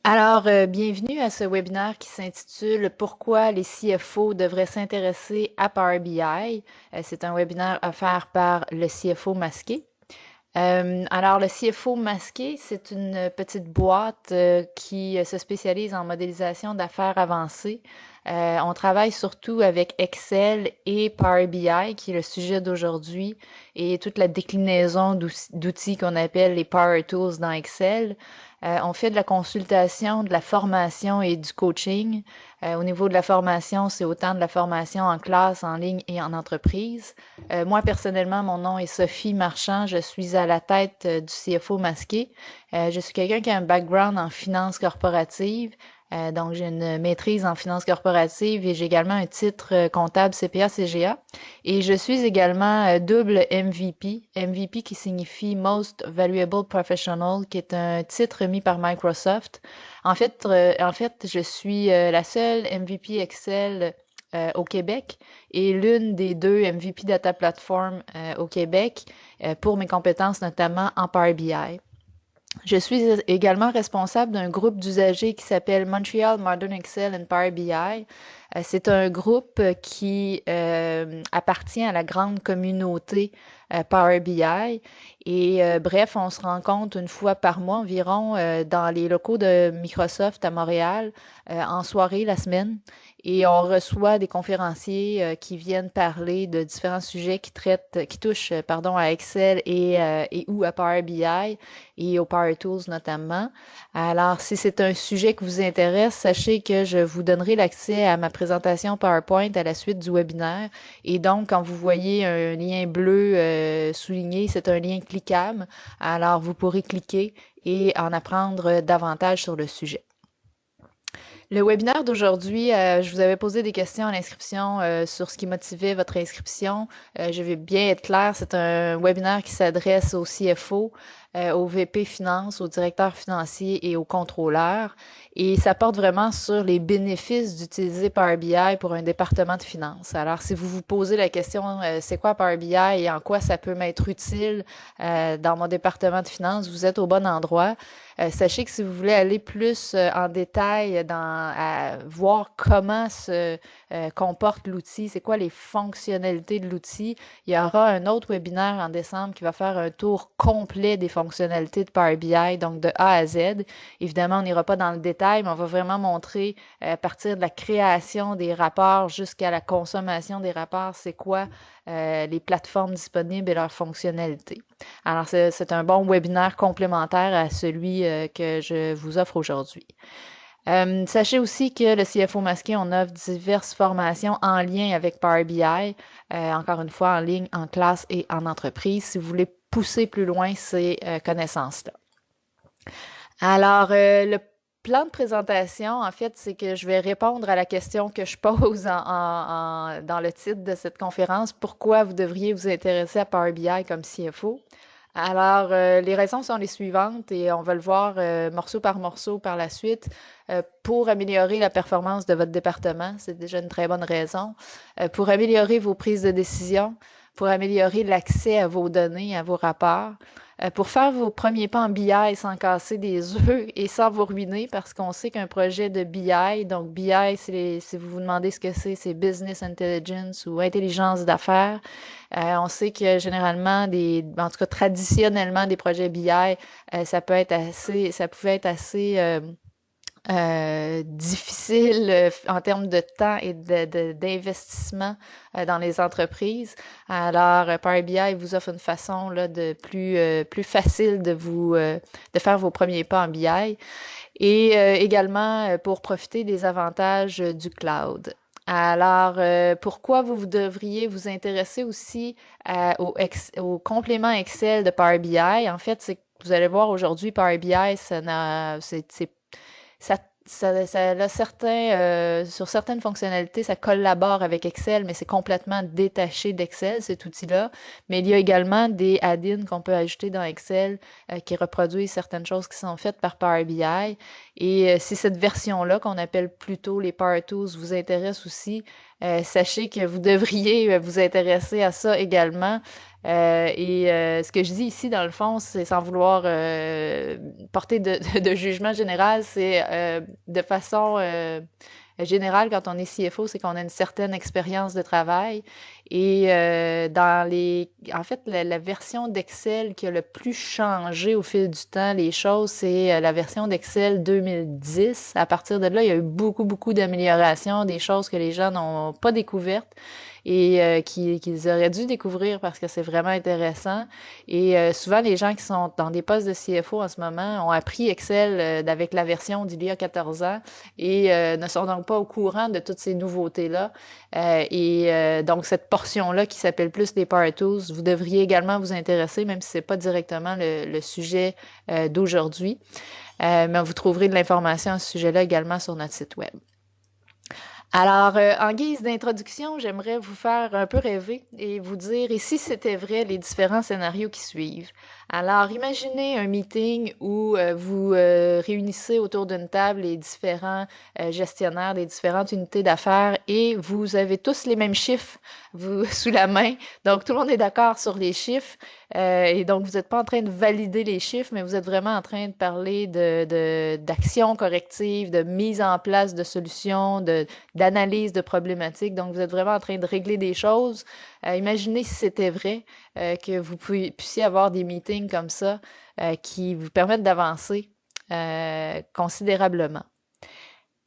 Bienvenue à ce webinaire qui s'intitule Pourquoi les CFO devraient s'intéresser à Power BI. C'est un webinaire offert par le CFO masqué. Le CFO masqué, c'est une petite boîte qui se spécialise en modélisation d'affaires avancées. On travaille surtout avec Excel et Power BI, qui est le sujet d'aujourd'hui, et toute la déclinaison d'outils qu'on appelle les Power Tools dans Excel. On fait de la consultation, de la formation et du coaching. Au niveau de la formation, c'est autant de la formation en classe, en ligne et en entreprise. Moi, personnellement, mon nom est Sophie Marchand. Je suis à la tête du CFO masqué. Je suis quelqu'un qui a un background en finance corporative. Donc, j'ai une maîtrise en finance corporative et j'ai également un titre comptable CPA-CGA. Et je suis également double MVP. MVP qui signifie Most Valuable Professional, qui est un titre remis par Microsoft. En fait, je suis la seule MVP Excel au Québec et l'une des deux MVP Data Platform au Québec pour mes compétences notamment en Power BI. Je suis également responsable d'un groupe d'usagers qui s'appelle Montreal Modern Excel and Power BI. C'est un groupe qui appartient à la grande communauté Power BI. Bref, on se rencontre une fois par mois environ dans les locaux de Microsoft à Montréal en soirée la semaine. Et on reçoit des conférenciers qui viennent parler de différents sujets qui touchent, pardon, à Excel et ou à Power BI et aux Power Tools notamment. Alors, si c'est un sujet qui vous intéresse, sachez que je vous donnerai l'accès à ma présentation PowerPoint à la suite du webinaire. Et donc, quand vous voyez un lien bleu souligné, c'est un lien cliquable. Alors, vous pourrez cliquer et en apprendre davantage sur le sujet. Le webinaire d'aujourd'hui, je vous avais posé des questions à l'inscription sur ce qui motivait votre inscription. Je vais bien être claire, c'est un webinaire qui s'adresse aux CFO, aux VP Finance, aux directeurs financiers et aux contrôleurs. Et ça porte vraiment sur les bénéfices d'utiliser Power BI pour un département de finance. Alors, si vous vous posez la question, c'est quoi Power BI et en quoi ça peut m'être utile dans mon département de finance, vous êtes au bon endroit. Sachez que si vous voulez aller plus en détail à voir comment se comporte l'outil, c'est quoi les fonctionnalités de l'outil, il y aura un autre webinaire en décembre qui va faire un tour complet des fonctionnalités de Power BI, donc de A à Z. Évidemment, on n'ira pas dans le détail, mais on va vraiment montrer à partir de la création des rapports jusqu'à la consommation des rapports, c'est quoi les plateformes disponibles et leurs fonctionnalités. Alors, c'est un bon webinaire complémentaire à celui que je vous offre aujourd'hui. Sachez aussi que le CFO masqué, on offre diverses formations en lien avec Power BI, encore une fois en ligne, en classe et en entreprise, si vous voulez pousser plus loin ces connaissances-là. Le plan de présentation, en fait, c'est que je vais répondre à la question que je pose dans le titre de cette conférence. Pourquoi vous devriez vous intéresser à Power BI comme CFO? Les raisons sont les suivantes et on va le voir morceau par morceau par la suite. Pour améliorer la performance de votre département, c'est déjà une très bonne raison. Pour améliorer vos prises de décision, pour améliorer l'accès à vos données, à vos rapports, pour faire vos premiers pas en BI sans casser des œufs et sans vous ruiner, parce qu'on sait qu'un projet de BI, donc BI, si vous vous demandez ce que c'est Business Intelligence ou intelligence d'affaires. On sait que généralement, en tout cas traditionnellement, des projets BI, ça pouvait être assez difficile en termes de temps et d'investissement dans les entreprises. Power BI vous offre une façon là, plus facile de faire vos premiers pas en BI et également pour profiter des avantages du cloud. Pourquoi vous devriez vous intéresser aussi au complément Excel de Power BI? En fait, c'est que vous allez voir aujourd'hui, Power BI, ça, ça a sur certaines fonctionnalités, ça collabore avec Excel, mais c'est complètement détaché d'Excel, cet outil-là. Mais il y a également des add-ins qu'on peut ajouter dans Excel qui reproduisent certaines choses qui sont faites par Power BI. Et si cette version-là, qu'on appelle plutôt les Power Tools, vous intéresse aussi, sachez que vous devriez vous intéresser à ça également. Ce que je dis ici, dans le fond, c'est sans vouloir porter de jugement général, c'est de façon générale, quand on est CFO, c'est qu'on a une certaine expérience de travail. En fait, la version d'Excel qui a le plus changé au fil du temps, les choses, c'est la version d'Excel 2010. À partir de là, il y a eu beaucoup, beaucoup d'améliorations, des choses que les gens n'ont pas découvertes et qu'ils auraient dû découvrir parce que c'est vraiment intéressant. Souvent, les gens qui sont dans des postes de CFO en ce moment ont appris Excel avec la version d'il y a 14 ans et ne sont donc pas au courant de toutes ces nouveautés-là. Donc, cette portion-là qui s'appelle plus les Power Tools, vous devriez également vous intéresser, même si c'est pas directement le sujet d'aujourd'hui. Mais vous trouverez de l'information à ce sujet-là également sur notre site web. Alors, en guise d'introduction, j'aimerais vous faire un peu rêver et vous dire, et si c'était vrai, les différents scénarios qui suivent. Alors, imaginez un meeting où vous réunissez autour d'une table les différents gestionnaires des différentes unités d'affaires et vous avez tous les mêmes chiffres sous la main. Donc, tout le monde est d'accord sur les chiffres. Et donc, vous n'êtes pas en train de valider les chiffres, mais vous êtes vraiment en train de parler d'actions correctives, de mise en place de solutions, d'analyse de problématiques. Donc, vous êtes vraiment en train de régler des choses. Imaginez si c'était vrai, que vous puissiez avoir des meetings comme ça qui vous permettent d'avancer considérablement.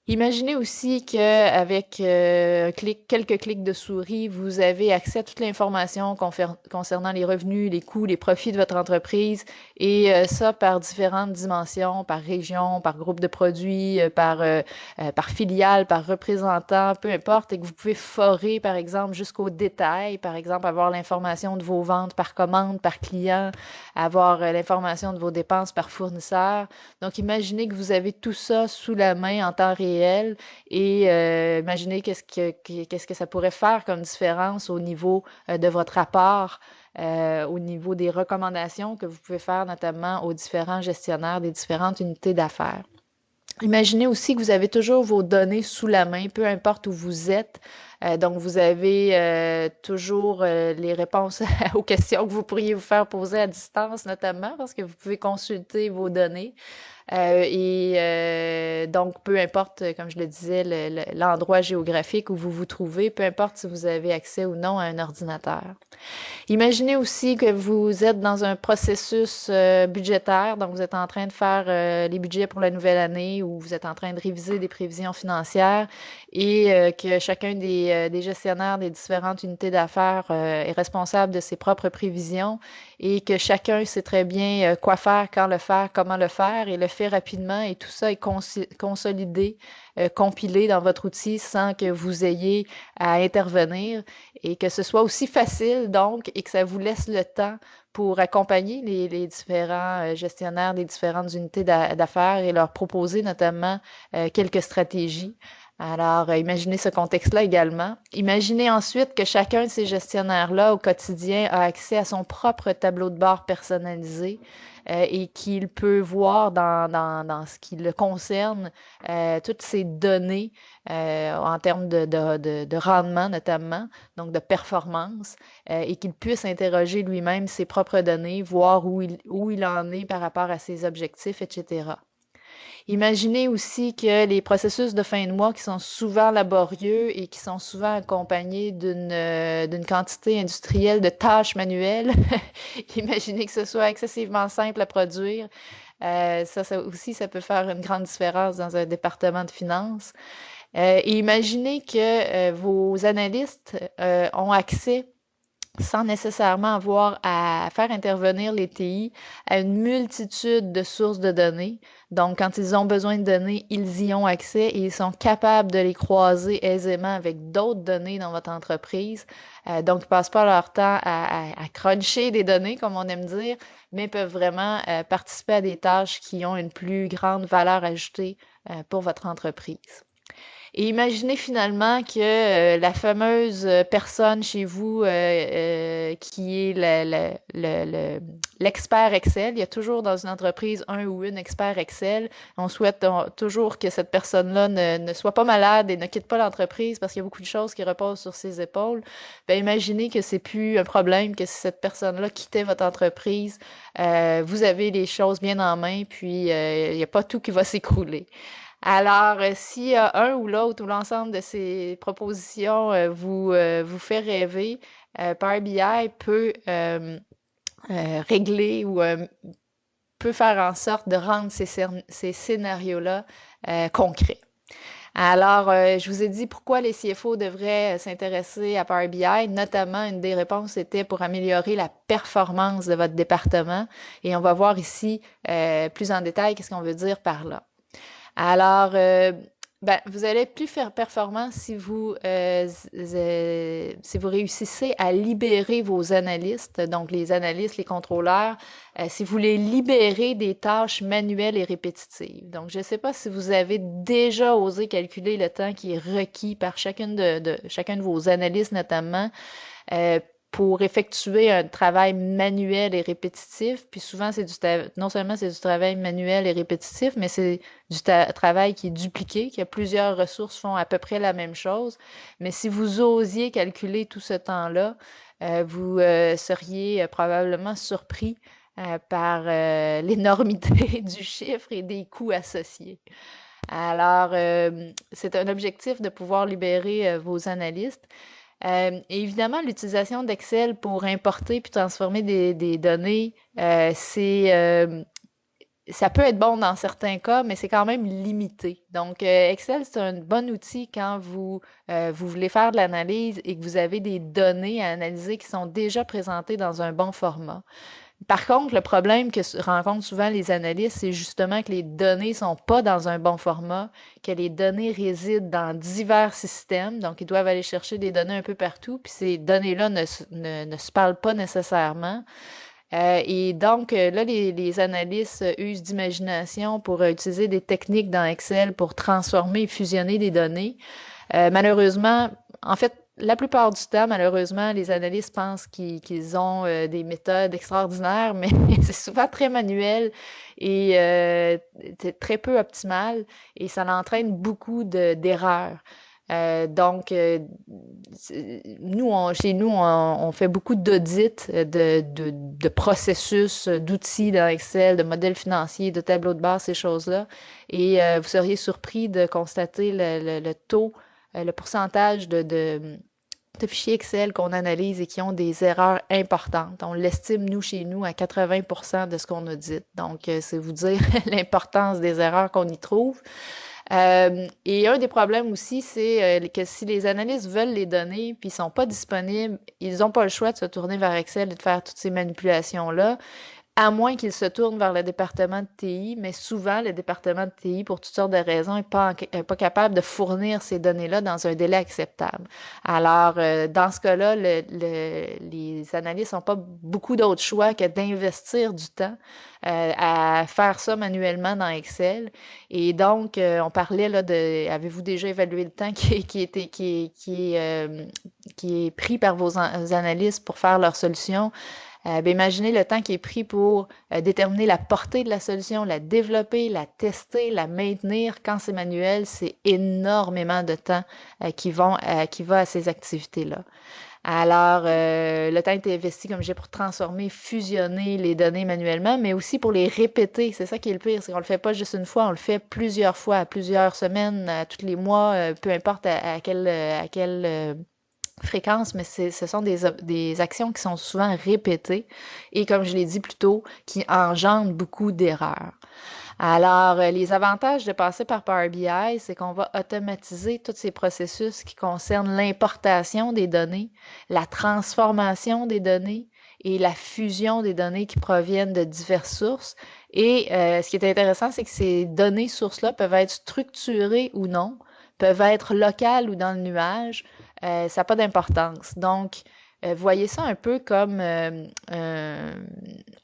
Imaginez aussi qu'avec quelques clics de souris, vous avez accès à toute l'information concernant les revenus, les coûts, les profits de votre entreprise et ça par différentes dimensions, par région, par groupe de produits, par filiale, par représentant, peu importe, et que vous pouvez forer par exemple jusqu'au détail, par exemple avoir l'information de vos ventes par commande, par client, avoir l'information de vos dépenses par fournisseur. Donc imaginez que vous avez tout ça sous la main en temps réel et imaginez qu'est-ce que ça pourrait faire comme différence au niveau de votre rapport, au niveau des recommandations que vous pouvez faire notamment aux différents gestionnaires des différentes unités d'affaires. Imaginez aussi que vous avez toujours vos données sous la main, peu importe où vous êtes. Donc, vous avez toujours les réponses aux questions que vous pourriez vous faire poser à distance, notamment parce que vous pouvez consulter vos données. Donc, peu importe, comme je le disais, l'endroit géographique où vous vous trouvez, peu importe si vous avez accès ou non à un ordinateur. Imaginez aussi que vous êtes dans un processus budgétaire, donc vous êtes en train de faire les budgets pour la nouvelle année ou vous êtes en train de réviser des prévisions financières et que chacun des gestionnaires des différentes unités d'affaires est responsable de ses propres prévisions et que chacun sait très bien quoi faire, quand le faire, comment le faire et le fait rapidement et tout ça est consolidé, compilé dans votre outil sans que vous ayez à intervenir et que ce soit aussi facile donc et que ça vous laisse le temps pour accompagner les différents gestionnaires des différentes unités d'affaires et leur proposer notamment quelques stratégies. Alors, imaginez ce contexte-là également. Imaginez ensuite que chacun de ces gestionnaires-là au quotidien a accès à son propre tableau de bord personnalisé et qu'il peut voir dans ce qui le concerne toutes ces données en termes de rendement notamment, donc de performance, et qu'il puisse interroger lui-même ses propres données, voir où il en est par rapport à ses objectifs, etc. Imaginez aussi que les processus de fin de mois qui sont souvent laborieux et qui sont souvent accompagnés d'une quantité industrielle de tâches manuelles, imaginez que ce soit excessivement simple à produire. Ça aussi, ça peut faire une grande différence dans un département de finances. Et imaginez que vos analystes ont accès sans nécessairement avoir à faire intervenir les TI à une multitude de sources de données. Donc, quand ils ont besoin de données, ils y ont accès et ils sont capables de les croiser aisément avec d'autres données dans votre entreprise. Donc, ils ne passent pas leur temps à cruncher des données, comme on aime dire, mais peuvent vraiment participer à des tâches qui ont une plus grande valeur ajoutée pour votre entreprise. Et imaginez finalement que la fameuse personne chez vous qui est l'expert Excel, il y a toujours dans une entreprise un ou une expert Excel. On souhaite toujours que cette personne-là ne soit pas malade et ne quitte pas l'entreprise parce qu'il y a beaucoup de choses qui reposent sur ses épaules. Ben, imaginez que c'est plus un problème, que si cette personne-là quittait votre entreprise, vous avez les choses bien en main, puis il n'y a pas tout qui va s'écrouler. Alors, s'il y a un ou l'autre ou l'ensemble de ces propositions vous fait rêver, Power BI peut régler ou peut faire en sorte de rendre ces scénarios-là concrets. Alors, je vous ai dit pourquoi les CFO devraient s'intéresser à Power BI. Notamment, une des réponses était pour améliorer la performance de votre département. Et on va voir ici plus en détail qu'est-ce qu'on veut dire par là. Alors, ben, vous allez être plus performant si vous réussissez à libérer vos analystes, donc les analystes, les contrôleurs, si vous les libérez des tâches manuelles et répétitives. Donc, je ne sais pas si vous avez déjà osé calculer le temps qui est requis par chacun de vos analystes notamment, euh, pour effectuer un travail manuel et répétitif. Puis souvent, non seulement c'est du travail manuel et répétitif, mais c'est du travail qui est dupliqué, que plusieurs ressources font à peu près la même chose. Mais si vous osiez calculer tout ce temps-là, vous seriez probablement surpris par l'énormité du chiffre et des coûts associés. Alors, c'est un objectif de pouvoir libérer vos analystes. Et évidemment, l'utilisation d'Excel pour importer puis transformer des données, ça peut être bon dans certains cas, mais c'est quand même limité. Donc, Excel, c'est un bon outil quand vous voulez faire de l'analyse et que vous avez des données à analyser qui sont déjà présentées dans un bon format. Par contre, le problème que rencontrent souvent les analystes, c'est justement que les données sont pas dans un bon format, que les données résident dans divers systèmes, donc ils doivent aller chercher des données un peu partout, puis ces données-là ne se parlent pas nécessairement. Et donc, là, les analystes usent d'imagination pour utiliser des techniques dans Excel pour transformer et fusionner des données. Malheureusement, en fait, la plupart du temps, malheureusement, les analystes pensent qu'ils ont des méthodes extraordinaires, mais c'est souvent très manuel et très peu optimal et ça entraîne beaucoup d'erreurs. Donc, chez nous, on fait beaucoup d'audits de processus, d'outils dans Excel, de modèles financiers, de tableaux de bord, ces choses-là. Et vous seriez surpris de constater le taux, le pourcentage de fichiers Excel qu'on analyse et qui ont des erreurs importantes. On l'estime, nous, chez nous, à 80% de ce qu'on audite. Donc, c'est vous dire l'importance des erreurs qu'on y trouve. Et un des problèmes aussi, c'est que si les analystes veulent les données puis ils sont pas disponibles, ils n'ont pas le choix de se tourner vers Excel et de faire toutes ces manipulations-là, à moins qu'ils se tournent vers le département de TI, mais souvent, le département de TI, pour toutes sortes de raisons, est pas capable de fournir ces données-là dans un délai acceptable. Alors, dans ce cas-là, les analystes n'ont pas beaucoup d'autres choix que d'investir du temps à faire ça manuellement dans Excel. Et donc, on parlait là avez-vous déjà évalué le temps qui est pris par vos analystes pour faire leur solution? Ben, imaginez le temps qui est pris pour déterminer la portée de la solution, la développer, la tester, la maintenir. Quand c'est manuel, c'est énormément de temps qui va à ces activités-là. Alors, le temps est investi, comme j'ai pour transformer, fusionner les données manuellement, mais aussi pour les répéter. C'est ça qui est le pire, c'est qu'on le fait pas juste une fois, on le fait plusieurs fois, à plusieurs semaines, à tous les mois, peu importe à quelle fréquence, mais ce sont des actions qui sont souvent répétées et, comme je l'ai dit plus tôt, qui engendrent beaucoup d'erreurs. Alors, les avantages de passer par Power BI, c'est qu'on va automatiser tous ces processus qui concernent l'importation des données, la transformation des données et la fusion des données qui proviennent de diverses sources. Et ce qui est intéressant, c'est que ces données sources-là peuvent être structurées ou non, peuvent être locales ou dans le nuage. Ça n'a pas d'importance. Donc, voyez ça un peu comme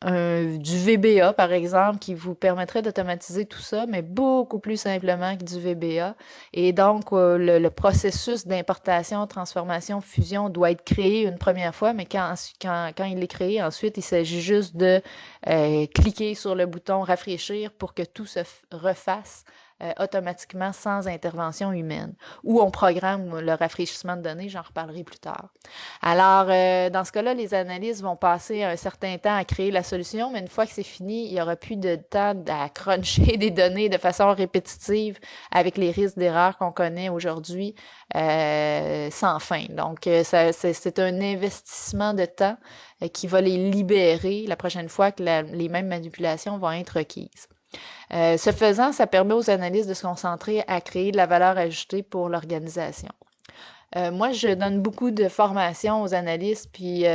du VBA, par exemple, qui vous permettrait d'automatiser tout ça, mais beaucoup plus simplement que du VBA. Et donc, le processus d'importation, transformation, fusion doit être créé une première fois, mais quand il est créé, ensuite, il s'agit juste de cliquer sur le bouton rafraîchir pour que tout se refasse automatiquement sans intervention humaine. Ou on programme le rafraîchissement de données, j'en reparlerai plus tard. Alors, dans ce cas-là, les analystes vont passer un certain temps à créer la solution, mais une fois que c'est fini, il n'y aura plus de temps à cruncher des données de façon répétitive avec les risques d'erreur qu'on connaît aujourd'hui sans fin. Donc, c'est un investissement de temps qui va les libérer la prochaine fois que les mêmes manipulations vont être requises. Ce faisant, ça permet aux analystes de se concentrer à créer de la valeur ajoutée pour l'organisation. Moi, je donne beaucoup de formations aux analystes, puis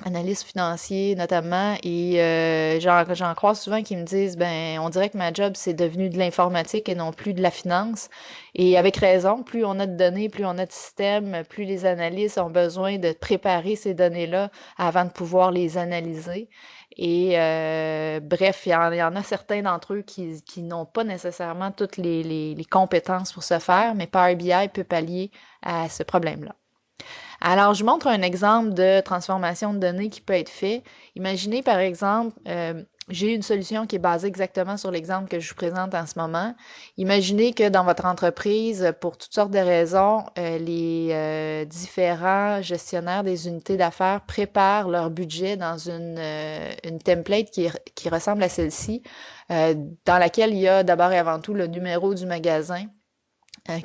analystes financiers notamment, et j'en croise souvent qui me disent, ben, on dirait que ma job, c'est devenu de l'informatique et non plus de la finance. Et avec raison, plus on a de données, plus on a de systèmes, plus les analystes ont besoin de préparer ces données-là avant de pouvoir les analyser. Et bref, il y en a certains d'entre eux qui n'ont pas nécessairement toutes les compétences pour ce faire, mais Power BI peut pallier à ce problème-là. Alors, je montre un exemple de transformation de données qui peut être fait. Imaginez par exemple, j'ai une solution qui est basée exactement sur l'exemple que je vous présente en ce moment. Imaginez que dans votre entreprise, pour toutes sortes de raisons, les différents gestionnaires des unités d'affaires préparent leur budget dans une template qui ressemble à celle-ci, dans laquelle il y a d'abord et avant tout le numéro du magasin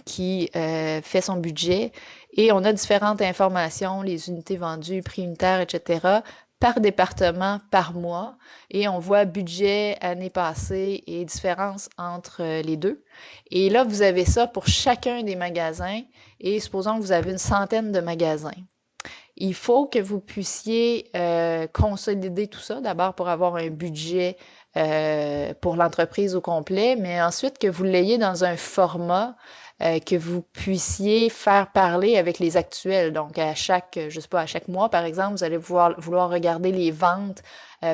qui fait son budget et on a différentes informations, les unités vendues, prix unitaire, etc., par département, par mois, et on voit budget, année passée et différence entre les deux. Et là, vous avez ça pour chacun des magasins, et supposons que vous avez une centaine de magasins. Il faut que vous puissiez consolider tout ça, d'abord pour avoir un budget pour l'entreprise au complet, mais ensuite que vous l'ayez dans un format que vous puissiez faire parler avec les actuels. Donc, je sais pas, à chaque mois, par exemple, vous allez vouloir regarder les ventes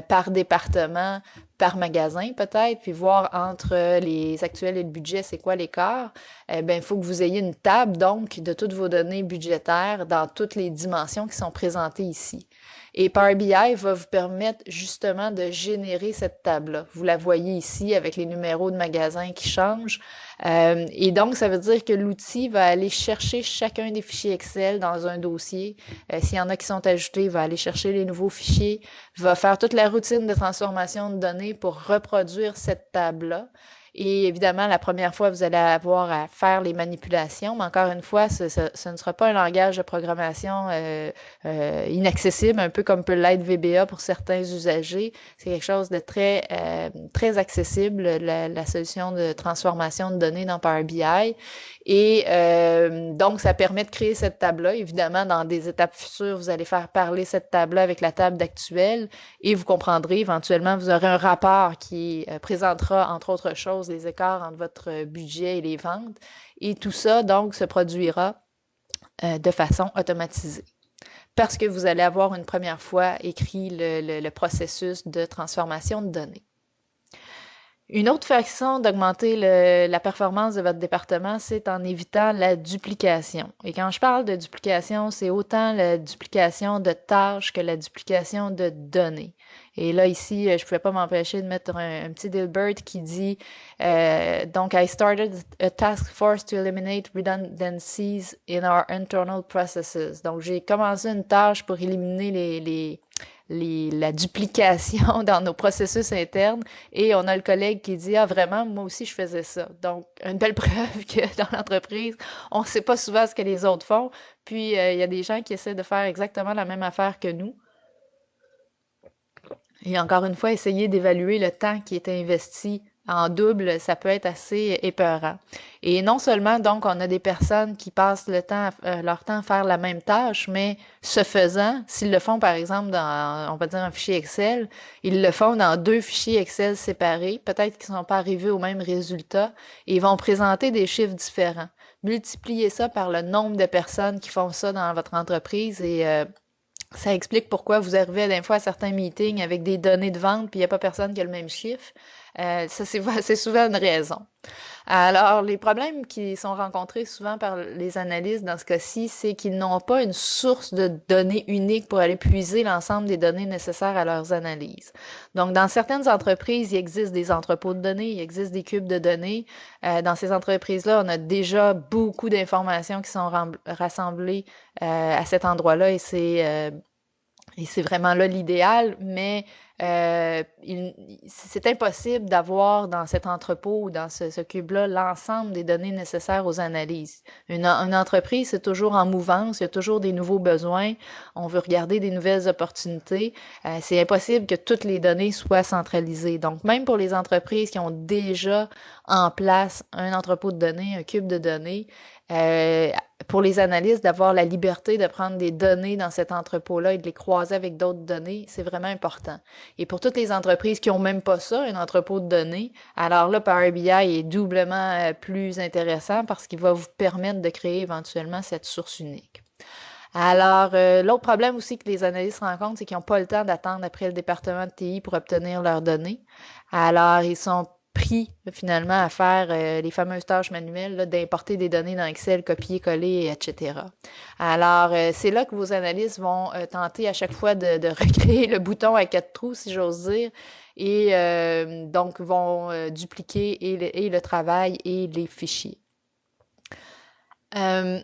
par département, par magasin peut-être, puis voir entre les actuels et le budget, c'est quoi l'écart. Ben, il faut que vous ayez une table, donc, de toutes vos données budgétaires dans toutes les dimensions qui sont présentées ici. Et Power BI va vous permettre justement de générer cette table-là. Vous la voyez ici avec les numéros de magasins qui changent. Et donc, ça veut dire que l'outil va aller chercher chacun des fichiers Excel dans un dossier. S'il y en a qui sont ajoutés, il va aller chercher les nouveaux fichiers, va faire toute la routine de transformation de données pour reproduire cette table-là. Et évidemment, la première fois, vous allez avoir à faire les manipulations, mais encore une fois, ce ne sera pas un langage de programmation inaccessible, un peu comme peut l'être VBA pour certains usagers. C'est quelque chose de très accessible, la solution de transformation de données dans Power BI. Et donc, ça permet de créer cette table-là. Évidemment, dans des étapes futures, vous allez faire parler cette table-là avec la table d'actuel et vous comprendrez, éventuellement, vous aurez un rapport qui présentera, entre autres choses, les écarts entre votre budget et les ventes. Et tout ça, donc, se produira de façon automatisée. Parce que vous allez avoir une première fois écrit le processus de transformation de données. Une autre façon d'augmenter la performance de votre département, c'est en évitant la duplication. Et quand je parle de duplication, c'est autant la duplication de tâches que la duplication de données. Et là, ici, je ne pouvais pas m'empêcher de mettre un petit Dilbert qui dit donc, I started a task force to eliminate redundancies in our internal processes. Donc, j'ai commencé une tâche pour éliminer la duplication dans nos processus internes et on a le collègue qui dit « Ah, vraiment, moi aussi, je faisais ça. » Donc, une belle preuve que dans l'entreprise, on ne sait pas souvent ce que les autres font. Puis, il y a des gens qui essaient de faire exactement la même affaire que nous. Et encore une fois, essayer d'évaluer le temps qui est investi en double, ça peut être assez épeurant. Et non seulement, donc, on a des personnes qui passent leur temps à faire la même tâche, mais ce faisant, s'ils le font, par exemple, dans, on va dire, un fichier Excel, ils le font dans 2 fichiers Excel séparés, peut-être qu'ils ne sont pas arrivés au même résultat, et ils vont présenter des chiffres différents. Multipliez ça par le nombre de personnes qui font ça dans votre entreprise et Ça explique pourquoi vous arrivez des fois à certains meetings avec des données de vente, puis il n'y a pas personne qui a le même chiffre. Ça, c'est souvent une raison. Alors, les problèmes qui sont rencontrés souvent par les analystes dans ce cas-ci, c'est qu'ils n'ont pas une source de données unique pour aller puiser l'ensemble des données nécessaires à leurs analyses. Donc, dans certaines entreprises, il existe des entrepôts de données, il existe des cubes de données. Dans ces entreprises-là, on a déjà beaucoup d'informations qui sont rassemblées à cet endroit-là et c'est vraiment là l'idéal, mais c'est impossible d'avoir dans cet entrepôt ou dans ce cube-là l'ensemble des données nécessaires aux analyses. Une entreprise, c'est toujours en mouvance, il y a toujours des nouveaux besoins, on veut regarder des nouvelles opportunités. C'est impossible que toutes les données soient centralisées. Donc, même pour les entreprises qui ont déjà en place un entrepôt de données, un cube de données, euh, pour les analystes, d'avoir la liberté de prendre des données dans cet entrepôt-là et de les croiser avec d'autres données, c'est vraiment important. Et pour toutes les entreprises qui n'ont même pas ça, un entrepôt de données, alors là, Power BI est doublement plus intéressant parce qu'il va vous permettre de créer éventuellement cette source unique. Alors, l'autre problème aussi que les analystes rencontrent, c'est qu'ils n'ont pas le temps d'attendre après le département de TI pour obtenir leurs données. Alors, ils sont pris finalement à faire les fameuses tâches manuelles d'importer des données dans Excel, copier-coller, etc. Alors, c'est là que vos analystes vont tenter à chaque fois de recréer le bouton à 4 trous, si j'ose dire, et donc vont dupliquer et le travail et les fichiers. Euh,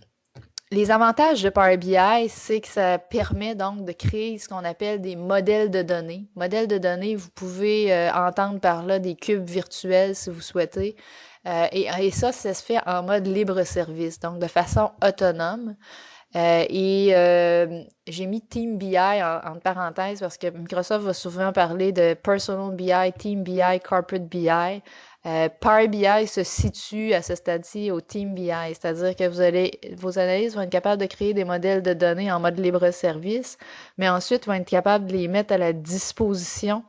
les avantages de Power BI, c'est que ça permet donc de créer ce qu'on appelle des modèles de données. Modèles de données, vous pouvez entendre par là des cubes virtuels si vous souhaitez. Et ça se fait en mode libre service, donc de façon autonome. J'ai mis Team BI entre parenthèses parce que Microsoft va souvent parler de Personal BI, Team BI, Corporate BI. Power BI se situe à ce stade-ci au Team BI, c'est-à-dire que vos analystes vont être capables de créer des modèles de données en mode libre service, mais ensuite vont être capables de les mettre à la disposition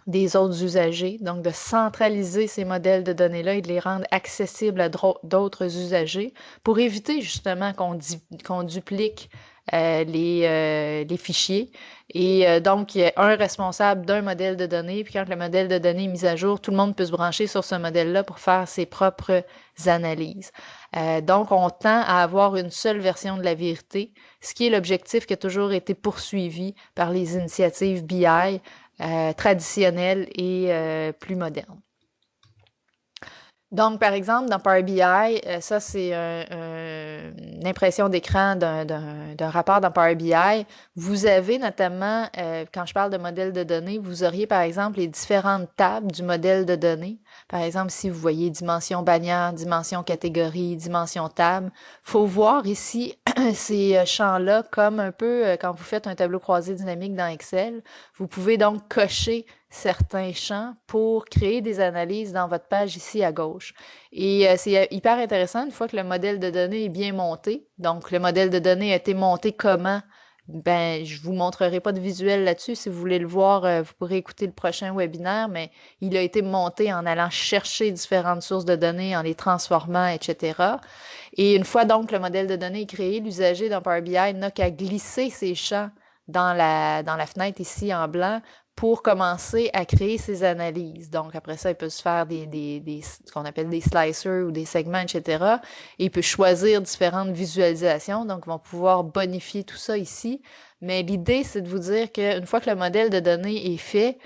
des autres usagers, donc de centraliser ces modèles de données-là et de les rendre accessibles à d'autres usagers pour éviter justement qu'on duplique les fichiers. Et donc, il y a un responsable d'un modèle de données, puis quand le modèle de données est mis à jour, tout le monde peut se brancher sur ce modèle-là pour faire ses propres analyses. Donc, on tend à avoir une seule version de la vérité, ce qui est l'objectif qui a toujours été poursuivi par les initiatives BI traditionnelles et plus modernes. Donc, par exemple, dans Power BI, ça c'est une impression d'écran d'un rapport dans Power BI. Vous avez notamment, quand je parle de modèle de données, vous auriez par exemple les différentes tables du modèle de données. Par exemple, si vous voyez dimension bannière, dimension catégorie, dimension table, faut voir ici ces champs-là comme un peu quand vous faites un tableau croisé dynamique dans Excel. Vous pouvez donc cocher certains champs pour créer des analyses dans votre page ici à gauche. Et c'est hyper intéressant une fois que le modèle de données est bien monté. Donc, le modèle de données a été monté comment? Ben, je vous montrerai pas de visuel là-dessus. Si vous voulez le voir, vous pourrez écouter le prochain webinaire, mais il a été monté en allant chercher différentes sources de données, en les transformant, etc. Et une fois donc le modèle de données est créé, l'usager dans Power BI n'a qu'à glisser ses champs dans la fenêtre ici en blanc pour commencer à créer ses analyses. Donc, après ça, il peut se faire ce qu'on appelle des slicers ou des segments, etc. Et il peut choisir différentes visualisations. Donc, ils vont pouvoir bonifier tout ça ici. Mais l'idée, c'est de vous dire qu'une fois que le modèle de données est fait,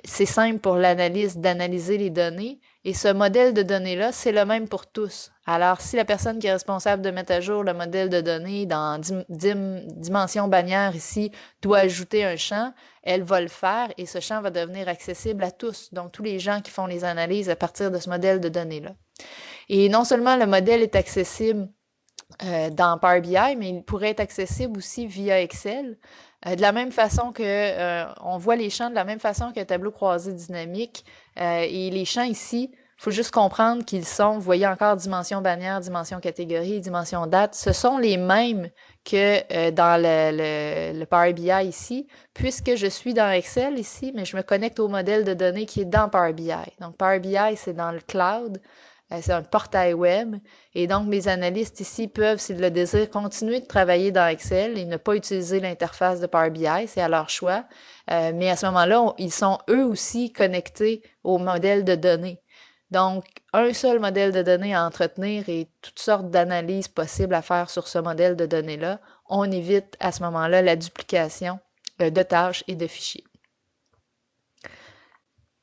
c'est simple pour l'analyste d'analyser les données. Et ce modèle de données-là, c'est le même pour tous. Alors, si la personne qui est responsable de mettre à jour le modèle de données dans dimension bannière ici doit ajouter un champ, elle va le faire et ce champ va devenir accessible à tous. Donc, tous les gens qui font les analyses à partir de ce modèle de données-là. Et non seulement le modèle est accessible dans Power BI, mais il pourrait être accessible aussi via Excel. De la même façon que on voit les champs de la même façon qu'un tableau croisé dynamique. Et les champs ici, il faut juste comprendre qu'ils sont, vous voyez encore dimension bannière, dimension catégorie, dimension date, ce sont les mêmes que dans le Power BI ici, puisque je suis dans Excel ici, mais je me connecte au modèle de données qui est dans Power BI. Donc Power BI, c'est dans le cloud. c'est un portail web. Et donc, mes analystes ici peuvent, s'ils le désirent, continuer de travailler dans Excel et ne pas utiliser l'interface de Power BI. C'est à leur choix. Mais à ce moment-là, ils sont eux aussi connectés au modèle de données. Donc, un seul modèle de données à entretenir et toutes sortes d'analyses possibles à faire sur ce modèle de données-là. On évite à ce moment-là la duplication de tâches et de fichiers.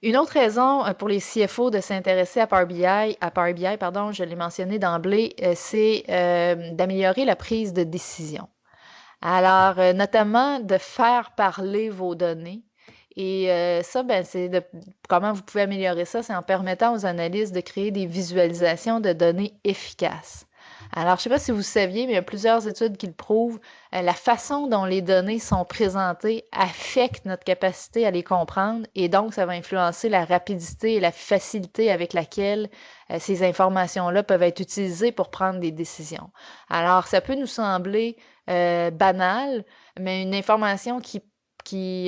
Une autre raison pour les CFO de s'intéresser à Power BI, pardon, je l'ai mentionné d'emblée, c'est d'améliorer la prise de décision. Alors, notamment de faire parler vos données. Et ça, ben, comment vous pouvez améliorer ça, c'est en permettant aux analystes de créer des visualisations de données efficaces. Alors, je ne sais pas si vous saviez, mais il y a plusieurs études qui le prouvent. La façon dont les données sont présentées affecte notre capacité à les comprendre et donc ça va influencer la rapidité et la facilité avec laquelle ces informations-là peuvent être utilisées pour prendre des décisions. Alors, ça peut nous sembler banal, mais une information qui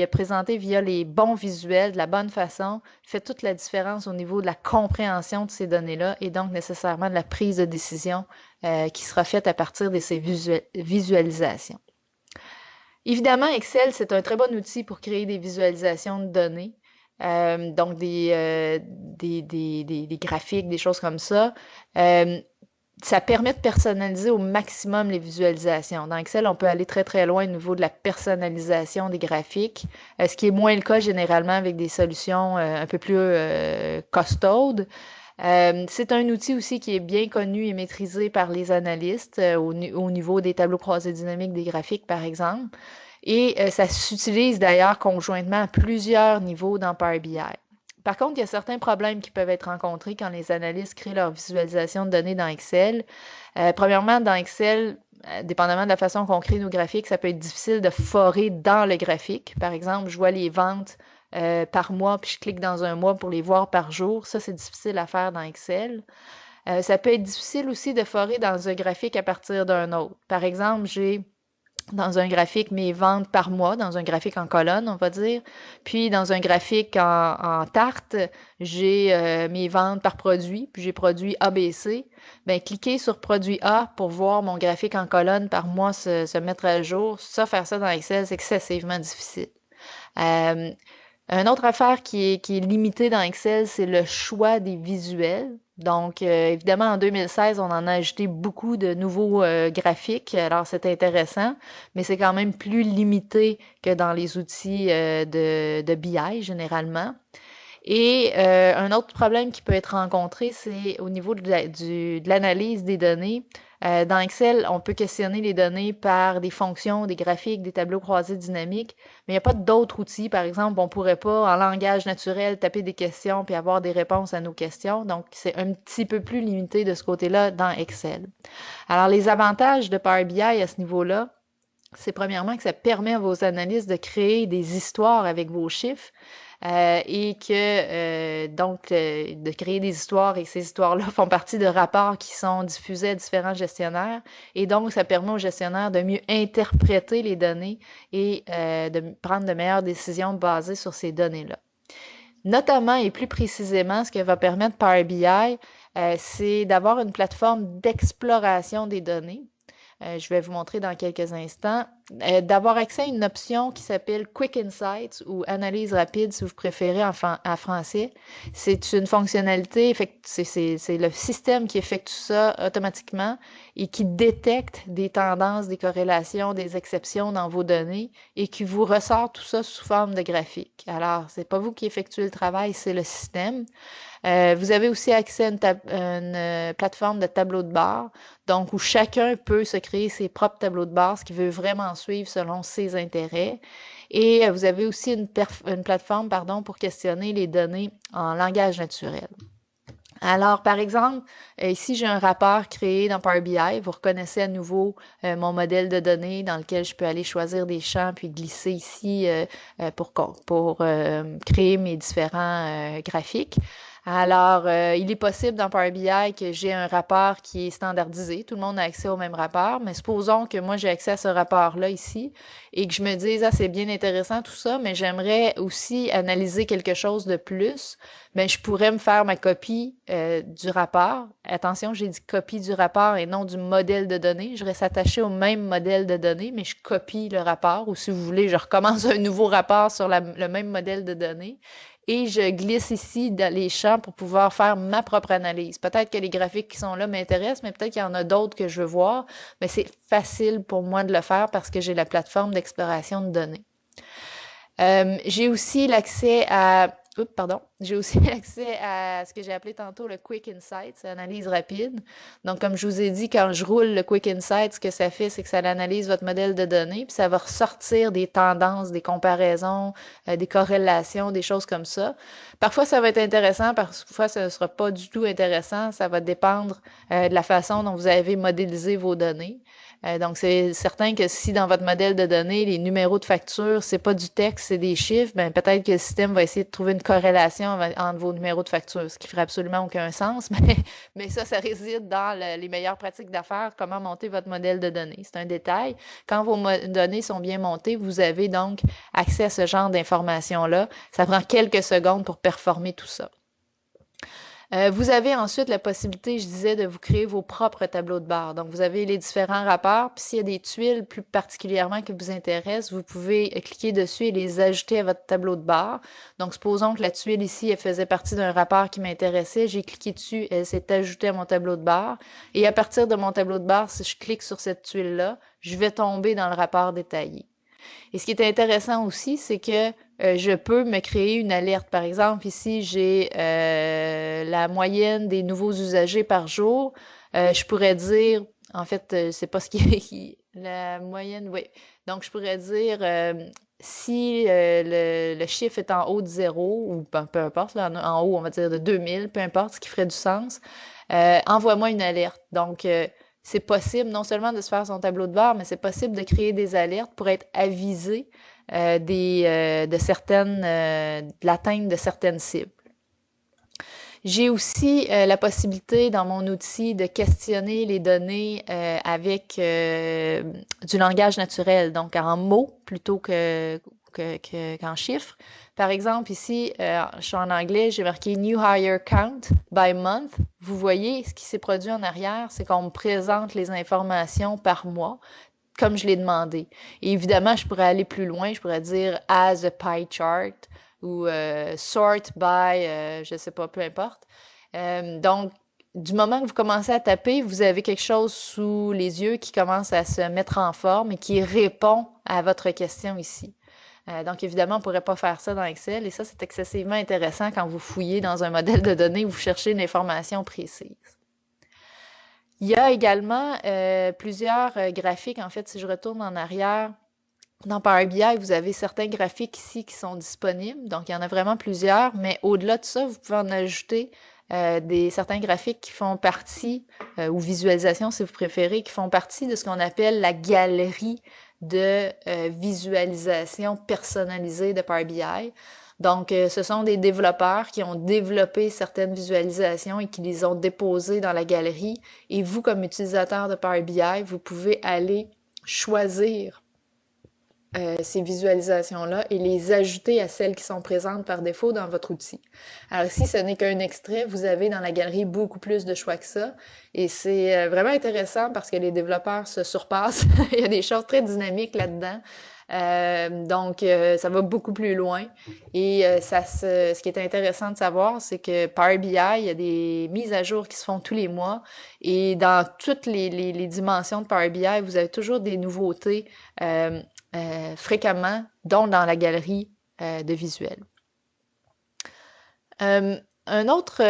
est présentée via les bons visuels, de la bonne façon, fait toute la différence au niveau de la compréhension de ces données-là et donc nécessairement de la prise de décision qui sera faite à partir de ces visualisations. Évidemment, Excel, c'est un très bon outil pour créer des visualisations de données. Donc des graphiques, des choses comme ça. Ça permet de personnaliser au maximum les visualisations. Dans Excel, on peut aller très très loin au niveau de la personnalisation des graphiques, ce qui est moins le cas généralement avec des solutions un peu plus costaudes. C'est un outil aussi qui est bien connu et maîtrisé par les analystes au niveau des tableaux croisés dynamiques des graphiques, par exemple. Et ça s'utilise d'ailleurs conjointement à plusieurs niveaux dans Power BI. Par contre, il y a certains problèmes qui peuvent être rencontrés quand les analystes créent leur visualisation de données dans Excel. Premièrement, dans Excel, dépendamment de la façon qu'on crée nos graphiques, ça peut être difficile de forer dans le graphique. Par exemple, je vois les ventes par mois, puis je clique dans un mois pour les voir par jour. Ça, c'est difficile à faire dans Excel. Ça peut être difficile aussi de forer dans un graphique à partir d'un autre. Par exemple, j'ai dans un graphique mes ventes par mois, dans un graphique en colonne, on va dire. Puis dans un graphique en tarte, j'ai mes ventes par produit, puis j'ai produit ABC. Bien, cliquez sur produit A pour voir mon graphique en colonne par mois se mettre à jour. Ça, faire ça dans Excel, c'est excessivement difficile. Une autre affaire qui est limitée dans Excel, c'est le choix des visuels. Donc, évidemment, en 2016, on en a ajouté beaucoup de nouveaux graphiques. Alors, c'est intéressant, mais c'est quand même plus limité que dans les outils de BI, généralement. Et un autre problème qui peut être rencontré, c'est au niveau de l'analyse des données. Dans Excel, on peut questionner les données par des fonctions, des graphiques, des tableaux croisés dynamiques, mais il n'y a pas d'autres outils. Par exemple, on ne pourrait pas, en langage naturel, taper des questions puis avoir des réponses à nos questions. Donc, c'est un petit peu plus limité de ce côté-là dans Excel. Alors, les avantages de Power BI à ce niveau-là, c'est premièrement que ça permet à vos analystes de créer des histoires avec vos chiffres. Et que donc de créer des histoires et que ces histoires-là font partie de rapports qui sont diffusés à différents gestionnaires et donc ça permet aux gestionnaires de mieux interpréter les données et de prendre de meilleures décisions basées sur ces données-là. Notamment et plus précisément, ce que va permettre Power BI, c'est d'avoir une plateforme d'exploration des données. Je vais vous montrer dans quelques instants, d'avoir accès à une option qui s'appelle Quick Insights ou Analyse rapide si vous préférez en français. C'est une fonctionnalité, c'est le système qui effectue ça automatiquement et qui détecte des tendances, des corrélations, des exceptions dans vos données et qui vous ressort tout ça sous forme de graphique. Alors, c'est pas vous qui effectuez le travail, c'est le système. Vous avez aussi accès à une plateforme de tableau de bord, donc où chacun peut se créer ses propres tableaux de bord, ce qui veut vraiment suivre selon ses intérêts. Et vous avez aussi une plateforme pour questionner les données en langage naturel. Alors, par exemple, ici, j'ai un rapport créé dans Power BI. Vous reconnaissez à nouveau mon modèle de données dans lequel je peux aller choisir des champs puis glisser ici pour créer mes différents graphiques. Alors, il est possible dans Power BI que j'ai un rapport qui est standardisé. Tout le monde a accès au même rapport, mais supposons que moi j'ai accès à ce rapport-là ici et que je me dise, ah, c'est bien intéressant tout ça, mais j'aimerais aussi analyser quelque chose de plus. Ben, je pourrais me faire ma copie du rapport. Attention, j'ai dit copie du rapport et non du modèle de données. Je reste attaché au même modèle de données, mais je copie le rapport ou si vous voulez, je recommence un nouveau rapport sur le même modèle de données et je glisse ici dans les champs pour pouvoir faire ma propre analyse. Peut-être que les graphiques qui sont là m'intéressent, mais peut-être qu'il y en a d'autres que je veux voir, mais c'est facile pour moi de le faire parce que j'ai la plateforme d'exploration de données. J'ai aussi l'accès à Oups, pardon. J'ai aussi accès à ce que j'ai appelé tantôt le Quick Insights, analyse rapide. Donc, comme je vous ai dit, quand je roule le Quick Insights, ce que ça fait, c'est que ça analyse votre modèle de données, puis ça va ressortir des tendances, des comparaisons, des corrélations, des choses comme ça. Parfois, ça va être intéressant, parfois, ça ne sera pas du tout intéressant. Ça va dépendre de la façon dont vous avez modélisé vos données. Donc, c'est certain que si dans votre modèle de données, les numéros de facture, c'est pas du texte, c'est des chiffres, ben peut-être que le système va essayer de trouver une corrélation entre vos numéros de facture, ce qui ferait absolument aucun sens, mais ça réside dans les meilleures pratiques d'affaires, comment monter votre modèle de données. C'est un détail. Quand vos données sont bien montées, vous avez donc accès à ce genre d'informations-là. Ça prend quelques secondes pour performer tout ça. Vous avez ensuite la possibilité, je disais, de vous créer vos propres tableaux de bord. Donc, vous avez les différents rapports, puis s'il y a des tuiles plus particulièrement qui vous intéressent, vous pouvez cliquer dessus et les ajouter à votre tableau de bord. Donc, supposons que la tuile ici, elle faisait partie d'un rapport qui m'intéressait. J'ai cliqué dessus, elle s'est ajoutée à mon tableau de bord. Et à partir de mon tableau de bord, si je clique sur cette tuile-là, je vais tomber dans le rapport détaillé. Et ce qui est intéressant aussi, c'est que je peux me créer une alerte. Par exemple, ici, j'ai la moyenne des nouveaux usagers par jour. Je pourrais dire, en fait, c'est pas ce qui est la moyenne, oui. Donc, je pourrais dire si le chiffre est en haut de 0, ou peu importe, là, en haut, on va dire de 2000, peu importe, ce qui ferait du sens, envoie-moi une alerte. Donc, c'est possible non seulement de se faire son tableau de bord, mais c'est possible de créer des alertes pour être avisé de l'atteinte de certaines cibles. J'ai aussi la possibilité dans mon outil de questionner les données avec du langage naturel, donc en mots plutôt qu'en chiffres. Par exemple, ici, je suis en anglais, j'ai marqué New Hire Count by Month. Vous voyez, ce qui s'est produit en arrière, c'est qu'on me présente les informations par mois, comme je l'ai demandé. Et évidemment, je pourrais aller plus loin, je pourrais dire as a pie chart ou sort by, je sais pas, peu importe. Donc, du moment que vous commencez à taper, vous avez quelque chose sous les yeux qui commence à se mettre en forme et qui répond à votre question ici. Donc, évidemment, on ne pourrait pas faire ça dans Excel et ça, c'est excessivement intéressant quand vous fouillez dans un modèle de données, vous cherchez une information précise. Il y a également plusieurs graphiques. En fait, si je retourne en arrière, dans Power BI, vous avez certains graphiques ici qui sont disponibles. Donc, il y en a vraiment plusieurs, mais au-delà de ça, vous pouvez en ajouter certains graphiques qui font partie, ou visualisations si vous préférez, qui font partie de ce qu'on appelle la galerie de visualisation personnalisée de Power BI. Donc, ce sont des développeurs qui ont développé certaines visualisations et qui les ont déposées dans la galerie. Et vous, comme utilisateur de Power BI, vous pouvez aller choisir ces visualisations-là et les ajouter à celles qui sont présentes par défaut dans votre outil. Alors ici, ce n'est qu'un extrait, vous avez dans la galerie beaucoup plus de choix que ça et c'est vraiment intéressant parce que les développeurs se surpassent. Il y a des choses très dynamiques là-dedans. Donc, ça va beaucoup plus loin. Et ce qui est intéressant de savoir, c'est que Power BI, il y a des mises à jour qui se font tous les mois. Et dans toutes les dimensions de Power BI, vous avez toujours des nouveautés fréquemment, dont dans la galerie de visuels. Un autre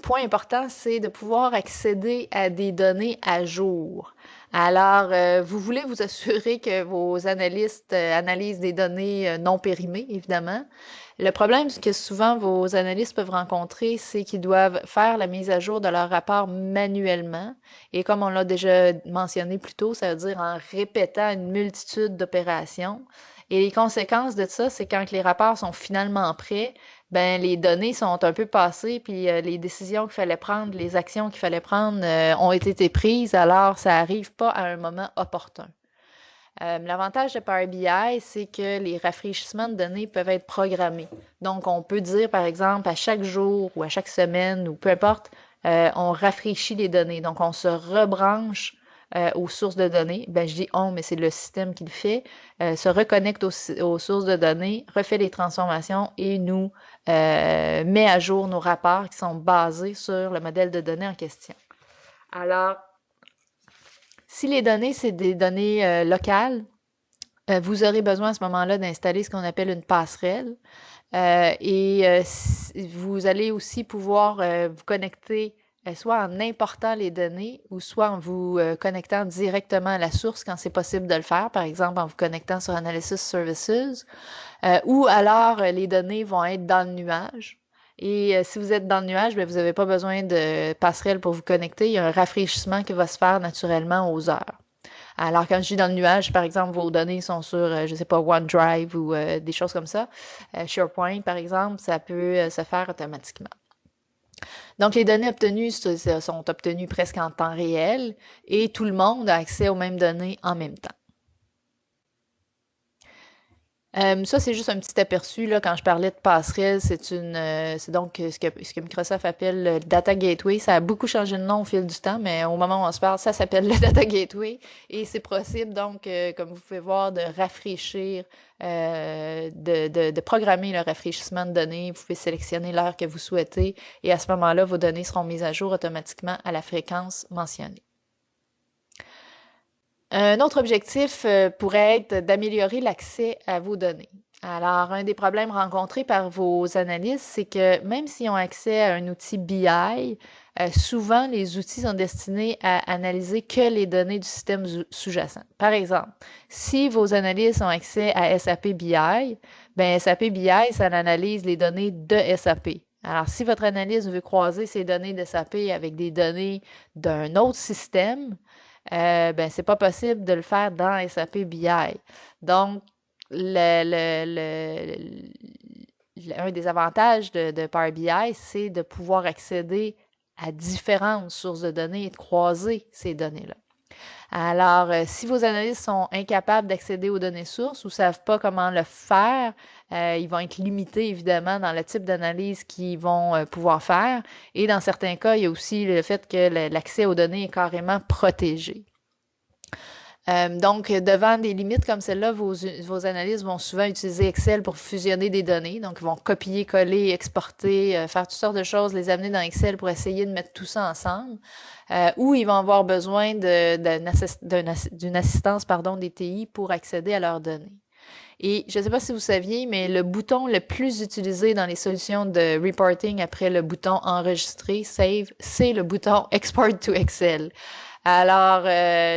point important, c'est de pouvoir accéder à des données à jour. Alors, vous voulez vous assurer que vos analystes analysent des données non périmées, évidemment. Le problème que souvent vos analystes peuvent rencontrer, c'est qu'ils doivent faire la mise à jour de leur rapport manuellement. Et comme on l'a déjà mentionné plus tôt, ça veut dire en répétant une multitude d'opérations. Et les conséquences de ça, c'est quand les rapports sont finalement prêts, Ben, les données sont un peu passées, puis les décisions qu'il fallait prendre, les actions qu'il fallait prendre ont été prises, alors ça arrive pas à un moment opportun. L'avantage de Power BI, c'est que les rafraîchissements de données peuvent être programmés. Donc, on peut dire, par exemple, à chaque jour ou à chaque semaine ou peu importe, on rafraîchit les données. Donc, on se rebranche aux sources de données. Ben, je dis on, mais c'est le système qui le fait. Se reconnecte aux sources de données, refait les transformations et nous met à jour nos rapports qui sont basés sur le modèle de données en question. Alors, si les données, c'est des données locales, vous aurez besoin à ce moment-là d'installer ce qu'on appelle une passerelle. Vous allez aussi pouvoir vous connecter soit en important les données ou soit en vous connectant directement à la source quand c'est possible de le faire, par exemple en vous connectant sur Analysis Services, ou alors les données vont être dans le nuage. Et si vous êtes dans le nuage, bien, vous n'avez pas besoin de passerelle pour vous connecter. Il y a un rafraîchissement qui va se faire naturellement aux heures. Alors, quand je dis dans le nuage, par exemple, vos données sont sur, je ne sais pas, OneDrive ou des choses comme ça, SharePoint, par exemple, ça peut se faire automatiquement. Donc, les données obtenues sont obtenues presque en temps réel et tout le monde a accès aux mêmes données en même temps. Ça, c'est juste un petit aperçu, là, quand je parlais de passerelle, c'est donc ce que Microsoft appelle le Data Gateway. Ça a beaucoup changé de nom au fil du temps, mais au moment où on se parle, ça s'appelle le Data Gateway. Et c'est possible, donc, comme vous pouvez voir, de rafraîchir, de programmer le rafraîchissement de données. Vous pouvez sélectionner l'heure que vous souhaitez et à ce moment-là, vos données seront mises à jour automatiquement à la fréquence mentionnée. Un autre objectif pourrait être d'améliorer l'accès à vos données. Alors, un des problèmes rencontrés par vos analystes, c'est que même s'ils ont accès à un outil BI, souvent les outils sont destinés à analyser que les données du système sous-jacent. Par exemple, si vos analystes ont accès à SAP BI, ben SAP BI, ça analyse les données de SAP. Alors, si votre analyste veut croiser ces données de SAP avec des données d'un autre système, ben, c'est pas possible de le faire dans SAP BI. Donc, un des avantages de Power BI, c'est de pouvoir accéder à différentes sources de données et de croiser ces données-là. Alors, si vos analystes sont incapables d'accéder aux données sources ou ne savent pas comment le faire, ils vont être limités évidemment dans le type d'analyse qu'ils vont pouvoir faire. Et dans certains cas, il y a aussi le fait que l'accès aux données est carrément protégé. Donc, devant des limites comme celle-là, vos analystes vont souvent utiliser Excel pour fusionner des données. Donc, ils vont copier, coller, exporter, faire toutes sortes de choses, les amener dans Excel pour essayer de mettre tout ça ensemble. Ou ils vont avoir besoin d'une assistance des TI pour accéder à leurs données. Et je ne sais pas si vous saviez, mais le bouton le plus utilisé dans les solutions de reporting après le bouton enregistrer, save, c'est le bouton export to Excel. Alors,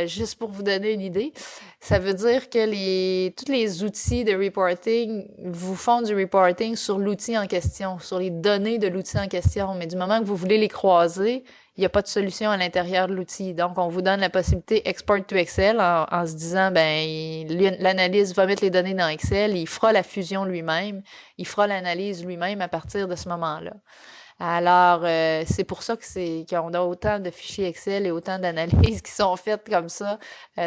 juste pour vous donner une idée, ça veut dire que tous les outils de reporting vous font du reporting sur l'outil en question, sur les données de l'outil en question. Mais du moment que vous voulez les croiser, il n'y a pas de solution à l'intérieur de l'outil. Donc, on vous donne la possibilité Export to Excel en se disant, ben, l'analyste va mettre les données dans Excel, il fera la fusion lui-même, il fera l'analyse lui-même à partir de ce moment-là. Alors, c'est pour ça qu'on a autant de fichiers Excel et autant d'analyses qui sont faites comme ça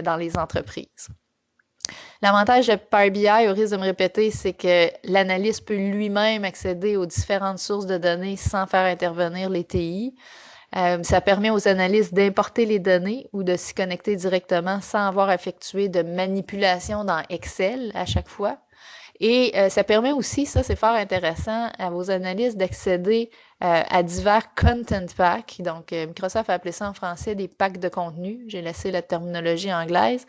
dans les entreprises. L'avantage de Power BI, au risque de me répéter, c'est que l'analyste peut lui-même accéder aux différentes sources de données sans faire intervenir les TI. Ça permet aux analystes d'importer les données ou de s'y connecter directement sans avoir effectué de manipulation dans Excel à chaque fois. Et ça permet aussi, ça c'est fort intéressant, à vos analystes d'accéder à divers content packs. Donc, Microsoft a appelé ça en français des packs de contenu. J'ai laissé la terminologie anglaise,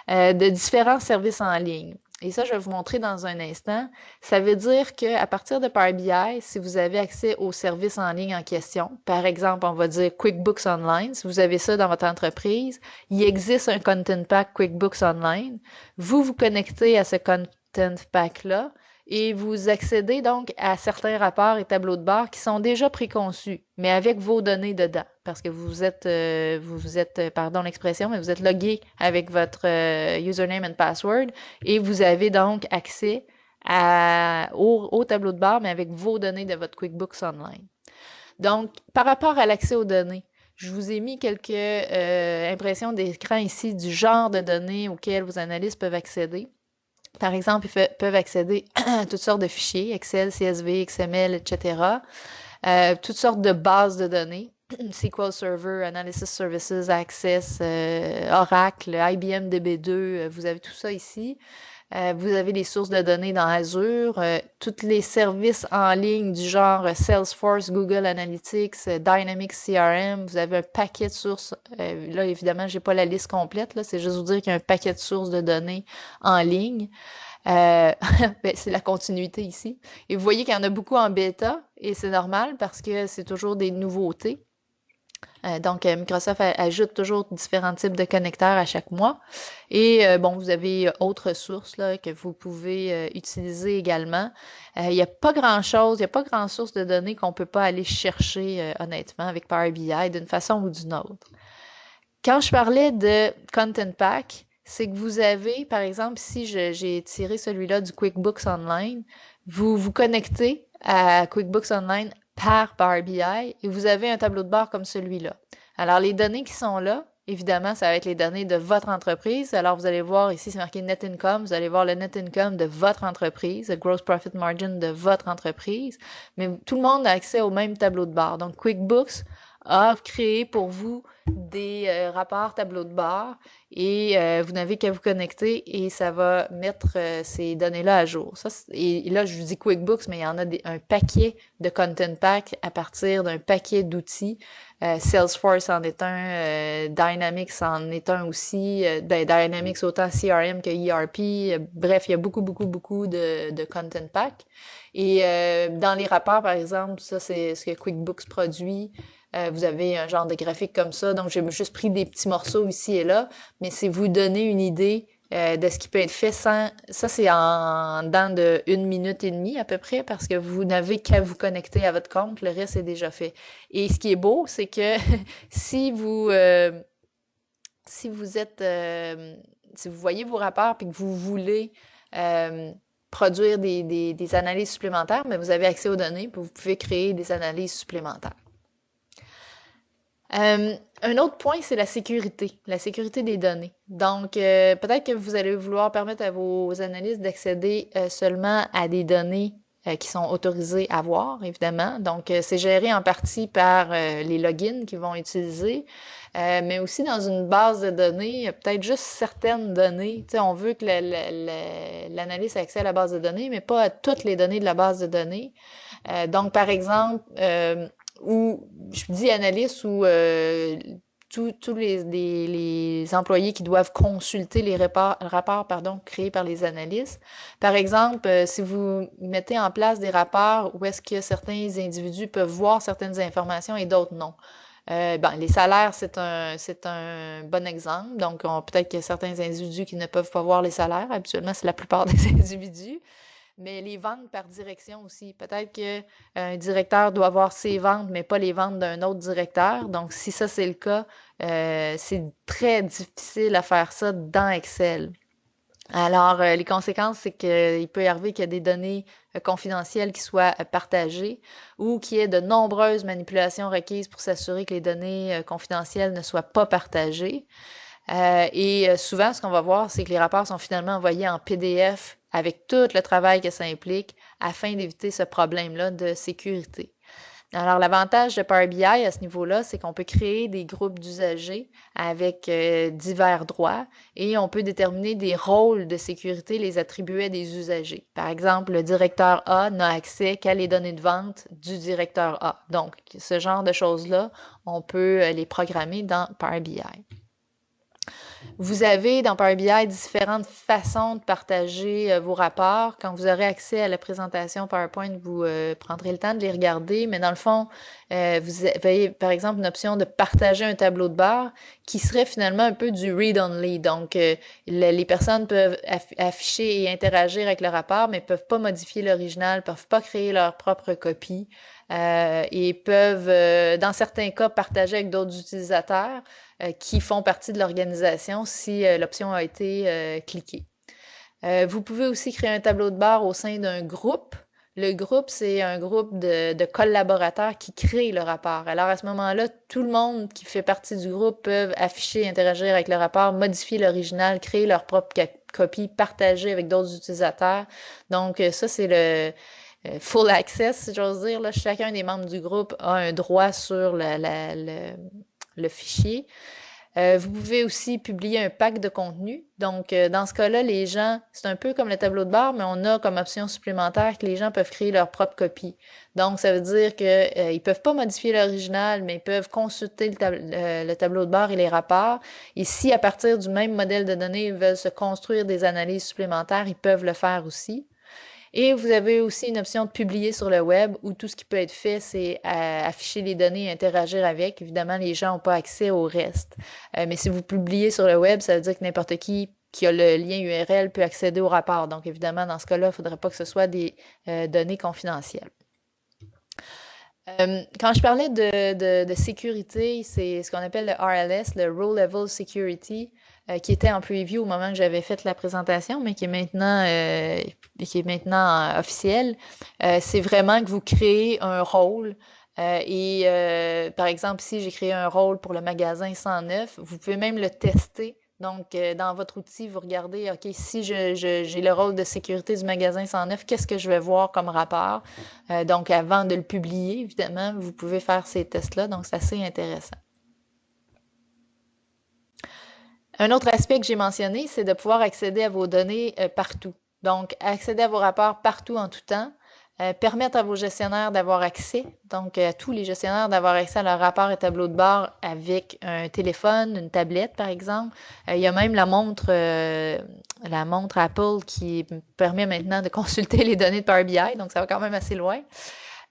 de différents services en ligne. Et ça, je vais vous montrer dans un instant. Ça veut dire qu'à partir de Power BI, si vous avez accès aux services en ligne en question, par exemple, on va dire QuickBooks Online, si vous avez ça dans votre entreprise, il existe un Content Pack QuickBooks Online. Vous vous connectez à ce Content Pack-là et vous accédez donc à certains rapports et tableaux de bord qui sont déjà préconçus, mais avec vos données dedans, parce que vous êtes pardon l'expression, mais vous êtes logué avec votre username and password et vous avez donc accès au tableau de bord, mais avec vos données de votre QuickBooks Online. Donc, par rapport à l'accès aux données, je vous ai mis quelques impressions d'écran ici du genre de données auxquelles vos analystes peuvent accéder. Par exemple, ils peuvent accéder à toutes sortes de fichiers, Excel, CSV, XML, etc. Toutes sortes de bases de données, SQL Server, Analysis Services, Access, Oracle, IBM DB2, vous avez tout ça ici. Vous avez les sources de données dans Azure, tous les services en ligne du genre Salesforce, Google Analytics, Dynamics CRM, vous avez un paquet de sources. Là, évidemment, j'ai pas la liste complète, là, c'est juste vous dire qu'il y a un paquet de sources de données en ligne. Ben, c'est la continuité ici. Et vous voyez qu'il y en a beaucoup en bêta, et c'est normal parce que c'est toujours des nouveautés. Donc, Microsoft ajoute toujours différents types de connecteurs à chaque mois. Et bon, vous avez autres sources là, que vous pouvez utiliser également. Il n'y a pas grand-chose, il n'y a pas grand source de données qu'on ne peut pas aller chercher honnêtement avec Power BI d'une façon ou d'une autre. Quand je parlais de Content Pack, c'est que vous avez, par exemple, si j'ai tiré celui-là du QuickBooks Online, vous vous connectez à QuickBooks Online par Power BI et vous avez un tableau de bord comme celui-là. Alors, les données qui sont là, évidemment, ça va être les données de votre entreprise. Alors, vous allez voir ici, c'est marqué Net Income. Vous allez voir le Net Income de votre entreprise, le Gross Profit Margin de votre entreprise. Mais tout le monde a accès au même tableau de bord. Donc, QuickBooks a créé pour vous des rapports tableau de bord et vous n'avez qu'à vous connecter et ça va mettre ces données-là à jour. Ça, et là, je vous dis QuickBooks, mais il y en a un paquet de Content Pack à partir d'un paquet d'outils. Salesforce en est un, Dynamics en est un aussi, Dynamics autant CRM que ERP. Bref, il y a beaucoup de Content Pack. Et dans les rapports, par exemple, ça c'est ce que QuickBooks produit. Vous avez un genre de graphique comme ça. Donc, j'ai juste pris des petits morceaux ici et là, mais c'est vous donner une idée de ce qui peut être fait sans... Ça, c'est en dedans de 1 minute et demie à peu près, parce que vous n'avez qu'à vous connecter à votre compte. Le reste est déjà fait. Et ce qui est beau, c'est que si vous... si vous êtes... si vous voyez vos rapports et que vous voulez... produire des analyses supplémentaires, mais vous avez accès aux données, puis vous pouvez créer des analyses supplémentaires. Un autre point, c'est la sécurité des données. Donc, peut-être que vous allez vouloir permettre à vos analystes d'accéder seulement à des données qui sont autorisées à voir, évidemment. Donc, c'est géré en partie par les logins qu'ils vont utiliser, mais aussi dans une base de données, peut-être juste certaines données. Tu sais, on veut que l'analyste ait accès à la base de données, mais pas à toutes les données de la base de données. Donc, par exemple, ou je dis analyste ou tous les employés qui doivent consulter les rapports créés par les analystes. Par exemple, si vous mettez en place des rapports où est-ce que certains individus peuvent voir certaines informations et d'autres non. Les salaires, c'est un bon exemple. Donc, peut-être qu'il y a certains individus qui ne peuvent pas voir les salaires. Habituellement, c'est la plupart des individus. Mais les ventes par direction aussi. Peut-être qu'un directeur doit avoir ses ventes, mais pas les ventes d'un autre directeur. Donc, si ça, c'est le cas, c'est très difficile à faire ça dans Excel. Alors, les conséquences, c'est qu'il peut y arriver qu'il y ait des données confidentielles qui soient partagées ou qu'il y ait de nombreuses manipulations requises pour s'assurer que les données confidentielles ne soient pas partagées. Et souvent, ce qu'on va voir, c'est que les rapports sont finalement envoyés en PDF avec tout le travail que ça implique afin d'éviter ce problème-là de sécurité. Alors, l'avantage de Power BI à ce niveau-là, c'est qu'on peut créer des groupes d'usagers avec divers droits et on peut déterminer des rôles de sécurité, les attribuer à des usagers. Par exemple, le directeur A n'a accès qu'à les données de vente du directeur A. Donc, ce genre de choses-là, on peut les programmer dans Power BI. Vous avez dans Power BI différentes façons de partager vos rapports. Quand vous aurez accès à la présentation PowerPoint, vous prendrez le temps de les regarder, mais dans le fond, vous avez par exemple une option de partager un tableau de bord qui serait finalement un peu du read-only. Donc, les personnes peuvent afficher et interagir avec le rapport, mais ne peuvent pas modifier l'original, ne peuvent pas créer leur propre copie et peuvent, dans certains cas, partager avec d'autres utilisateurs qui font partie de l'organisation si l'option a été cliquée. Vous pouvez aussi créer un tableau de bord au sein d'un groupe. Le groupe, c'est un groupe de collaborateurs qui créent le rapport. Alors à ce moment-là, tout le monde qui fait partie du groupe peut afficher, interagir avec le rapport, modifier l'original, créer leur propre copie, partager avec d'autres utilisateurs. Donc ça, c'est le full access, si j'ose dire. Là. Chacun des membres du groupe a un droit sur le fichier. Vous pouvez aussi publier un pack de contenu. Donc, dans ce cas-là, les gens, c'est un peu comme le tableau de bord, mais on a comme option supplémentaire que les gens peuvent créer leur propre copie. Donc, ça veut dire qu'ils ne peuvent pas modifier l'original, mais ils peuvent consulter le tableau de bord et les rapports. Et si, à partir du même modèle de données, ils veulent se construire des analyses supplémentaires, ils peuvent le faire aussi. Et vous avez aussi une option de publier sur le web où tout ce qui peut être fait, c'est afficher les données et interagir avec. Évidemment, les gens n'ont pas accès au reste. Mais si vous publiez sur le web, ça veut dire que n'importe qui a le lien URL peut accéder au rapport. Donc, évidemment, dans ce cas-là, il ne faudrait pas que ce soit des données confidentielles. Quand je parlais de sécurité, c'est ce qu'on appelle le RLS, le Row Level Security, qui était en preview au moment que j'avais fait la présentation, mais qui est maintenant officiel. C'est vraiment que vous créez un rôle. Par exemple, si j'ai créé un rôle pour le magasin 109, vous pouvez même le tester. Donc, dans votre outil, vous regardez, OK, si j'ai le rôle de sécurité du magasin 109, qu'est-ce que je vais voir comme rapport? Donc, avant de le publier, évidemment, vous pouvez faire ces tests-là. Donc, c'est assez intéressant. Un autre aspect que j'ai mentionné, c'est de pouvoir accéder à vos données partout. Donc, accéder à vos rapports partout en tout temps, permettre à vos gestionnaires d'avoir accès, donc à tous les gestionnaires d'avoir accès à leurs rapports et tableaux de bord avec un téléphone, une tablette par exemple. Il y a même la montre Apple qui permet maintenant de consulter les données de Power BI, donc ça va quand même assez loin.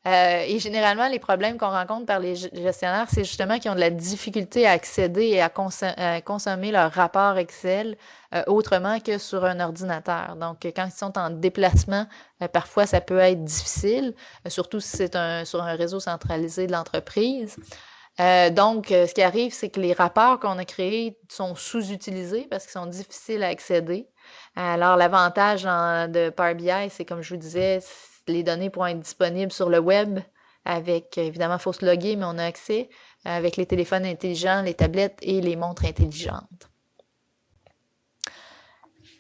Et généralement, les problèmes qu'on rencontre par les gestionnaires, c'est justement qu'ils ont de la difficulté à accéder et à consommer leur rapport Excel autrement que sur un ordinateur. Donc, quand ils sont en déplacement, parfois ça peut être difficile, surtout si c'est sur un réseau centralisé de l'entreprise. Donc, ce qui arrive, c'est que les rapports qu'on a créés sont sous-utilisés parce qu'ils sont difficiles à accéder. Alors, l'avantage de Power BI, c'est comme je vous disais, les données pourront être disponibles sur le web avec, évidemment, il faut se loguer, mais on a accès avec les téléphones intelligents, les tablettes et les montres intelligentes.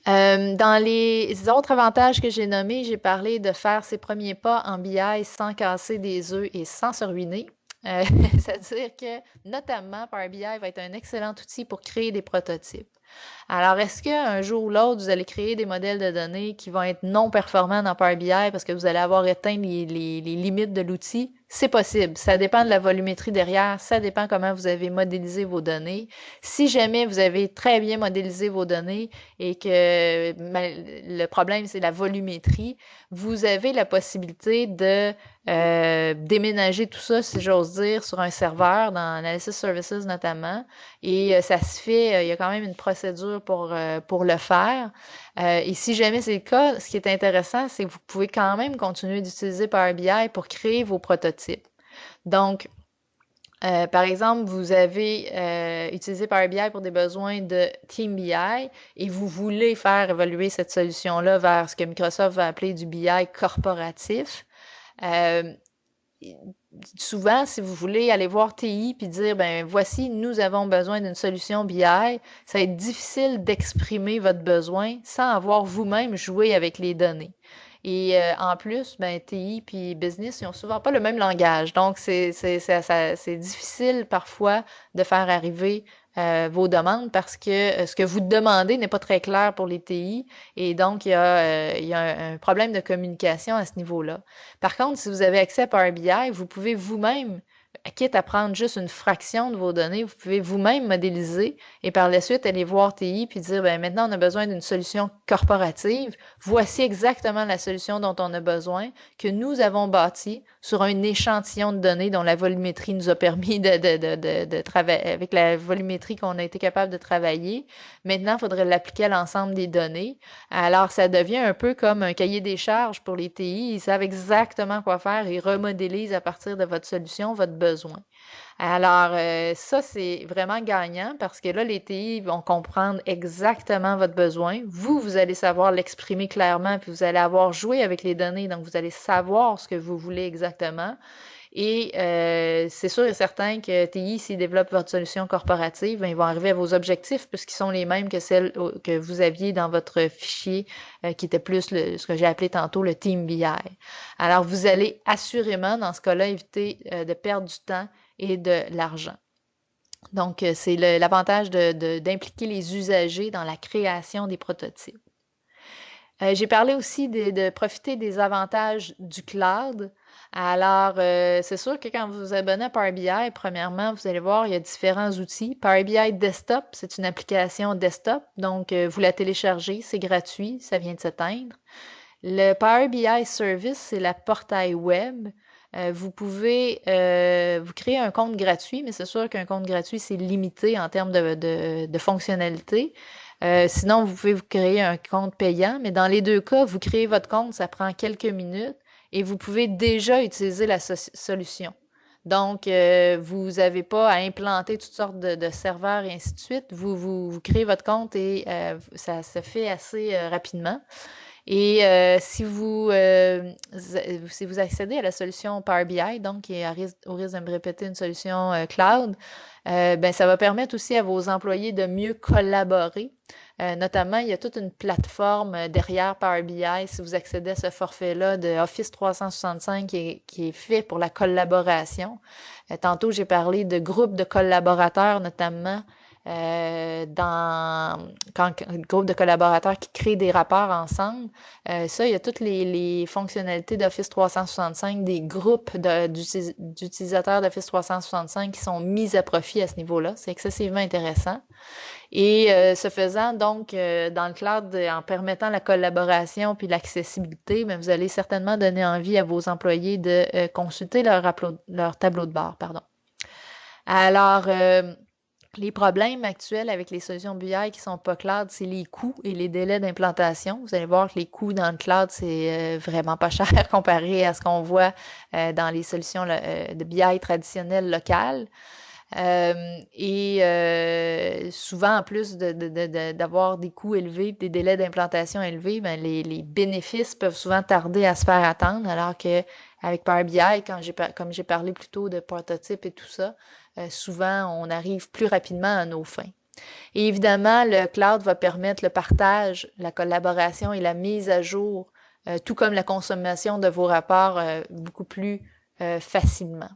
Dans les autres avantages que j'ai nommés, j'ai parlé de faire ses premiers pas en BI sans casser des œufs et sans se ruiner. C'est-à-dire que, notamment, Power BI va être un excellent outil pour créer des prototypes. Alors, est-ce qu'un jour ou l'autre, vous allez créer des modèles de données qui vont être non performants dans Power BI parce que vous allez avoir éteint les limites de l'outil? C'est possible. Ça dépend de la volumétrie derrière. Ça dépend comment vous avez modélisé vos données. Si jamais vous avez très bien modélisé vos données et que le problème, c'est la volumétrie, vous avez la possibilité de déménager tout ça, si j'ose dire, sur un serveur, dans Analysis Services notamment. Et ça se fait, il y a quand même une procédure pour le faire. Et si jamais c'est le cas, ce qui est intéressant, c'est que vous pouvez quand même continuer d'utiliser Power BI pour créer vos prototypes. Donc, par exemple, vous avez utilisé Power BI pour des besoins de Team BI et vous voulez faire évoluer cette solution-là vers ce que Microsoft va appeler du BI corporatif. Souvent, si vous voulez aller voir TI puis dire, ben voici, nous avons besoin d'une solution BI, ça va être difficile d'exprimer votre besoin sans avoir vous-même joué avec les données. Et en plus, ben, TI puis business, ils n'ont souvent pas le même langage. Donc, c'est difficile parfois de faire arriver vos demandes parce que ce que vous demandez n'est pas très clair pour les TI et donc il y a un problème de communication à ce niveau-là. Par contre, si vous avez accès à Power BI, vous pouvez vous-même, quitte à prendre juste une fraction de vos données, vous pouvez vous-même modéliser et par la suite aller voir TI puis dire, ben maintenant on a besoin d'une solution corporative. Voici exactement la solution dont on a besoin, que nous avons bâtie sur un échantillon de données dont la volumétrie nous a permis de travailler, avec la volumétrie qu'on a été capable de travailler. Maintenant, il faudrait l'appliquer à l'ensemble des données. Alors, ça devient un peu comme un cahier des charges pour les TI. Ils savent exactement quoi faire et remodélisent à partir de votre solution, votre besoin besoins. Alors, ça, c'est vraiment gagnant parce que là, les TI vont comprendre exactement votre besoin. Vous allez savoir l'exprimer clairement, puis vous allez avoir joué avec les données, donc vous allez savoir ce que vous voulez exactement. Et c'est sûr et certain que TI, s'ils développent votre solution corporative, ben, ils vont arriver à vos objectifs puisqu'ils sont les mêmes que celles que vous aviez dans votre fichier qui était plus ce que j'ai appelé tantôt le Team BI. Alors, vous allez assurément, dans ce cas-là, éviter de perdre du temps et de l'argent. Donc, c'est l'avantage d'impliquer les usagers dans la création des prototypes. J'ai parlé aussi de profiter des avantages du cloud. Alors, c'est sûr que quand vous vous abonnez à Power BI, premièrement, vous allez voir, il y a différents outils. Power BI Desktop, c'est une application desktop, donc vous la téléchargez, c'est gratuit, ça vient de s'éteindre. Le Power BI Service, c'est la portail web. Vous pouvez vous créer un compte gratuit, mais c'est sûr qu'un compte gratuit, c'est limité en termes de fonctionnalité. Sinon, vous pouvez vous créer un compte payant, mais dans les deux cas, vous créez votre compte, ça prend quelques minutes et vous pouvez déjà utiliser la solution. Donc, vous n'avez pas à implanter toutes sortes de serveurs et ainsi de suite. Vous créez votre compte et ça se fait assez rapidement. Et si vous accédez à la solution Power BI, donc qui est au risque de me répéter une solution cloud, ben, ça va permettre aussi à vos employés de mieux collaborer. Notamment, il y a toute une plateforme derrière Power BI, si vous accédez à ce forfait-là de Office 365 qui est fait pour la collaboration. Tantôt, j'ai parlé de groupes de collaborateurs, notamment quand un groupe de collaborateurs qui créent des rapports ensemble. Ça, il y a toutes les fonctionnalités d'Office 365, des groupes d'utilisateurs d'Office 365 qui sont mis à profit à ce niveau-là. C'est excessivement intéressant. Et ce faisant, donc, dans le cloud, en permettant la collaboration puis l'accessibilité, bien, vous allez certainement donner envie à vos employés de consulter leur tableau de bord, pardon. Alors, les problèmes actuels avec les solutions BI qui sont pas cloud, c'est les coûts et les délais d'implantation. Vous allez voir que les coûts dans le cloud, c'est vraiment pas cher comparé à ce qu'on voit dans les solutions de BI traditionnelles locales. Souvent, en plus d'avoir des coûts élevés, des délais d'implantation élevés, ben, les bénéfices peuvent souvent tarder à se faire attendre, alors que avec Power BI, comme j'ai parlé plus tôt de prototypes et tout ça, souvent on arrive plus rapidement à nos fins. Et évidemment, le cloud va permettre le partage, la collaboration et la mise à jour, tout comme la consommation de vos rapports beaucoup plus facilement.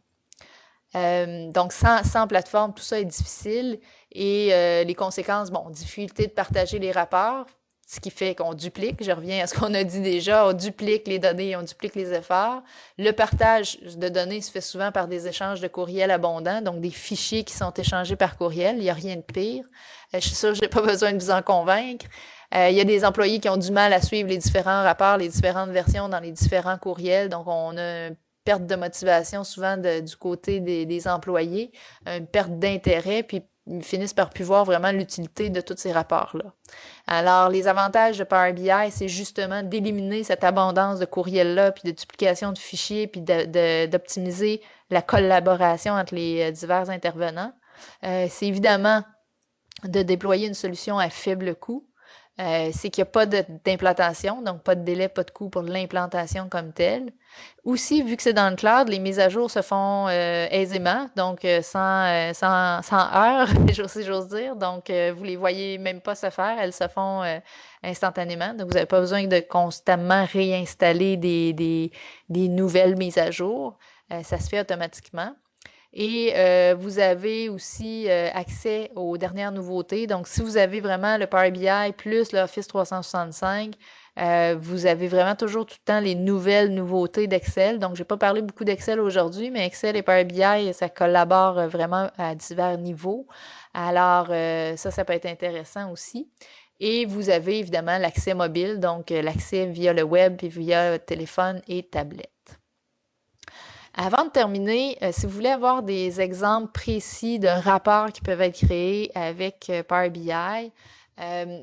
Donc, sans plateforme, tout ça est difficile et les conséquences, bon, difficulté de partager les rapports, ce qui fait qu'on duplique, je reviens à ce qu'on a dit déjà, on duplique les données, on duplique les efforts. Le partage de données se fait souvent par des échanges de courriels abondants, donc des fichiers qui sont échangés par courriel, il n'y a rien de pire. Je suis sûre que je n'ai pas besoin de vous en convaincre. Il y a des employés qui ont du mal à suivre les différents rapports, les différentes versions dans les différents courriels, donc on a perte de motivation souvent du côté des employés, une perte d'intérêt, puis ils finissent par plus voir vraiment l'utilité de tous ces rapports-là. Alors, les avantages de Power BI, c'est justement d'éliminer cette abondance de courriels-là, puis de duplication de fichiers, puis d'optimiser la collaboration entre les divers intervenants. C'est évidemment de déployer une solution à faible coût. C'est qu'il n'y a pas d'implantation, donc pas de délai, pas de coût pour l'implantation comme telle. Aussi, vu que c'est dans le cloud, les mises à jour se font aisément, donc sans heures, si j'ose dire. Donc, vous les voyez même pas se faire, elles se font instantanément. Donc, vous n'avez pas besoin de constamment réinstaller des nouvelles mises à jour. Ça se fait automatiquement. Et vous avez aussi accès aux dernières nouveautés. Donc, si vous avez vraiment le Power BI plus l'Office 365, vous avez vraiment toujours tout le temps les nouvelles nouveautés d'Excel. Donc, je n'ai pas parlé beaucoup d'Excel aujourd'hui, mais Excel et Power BI, ça collabore vraiment à divers niveaux. Alors, ça peut être intéressant aussi. Et vous avez évidemment l'accès mobile, donc l'accès via le web et via téléphone et tablette. Avant de terminer, si vous voulez avoir des exemples précis de rapports qui peuvent être créés avec Power BI,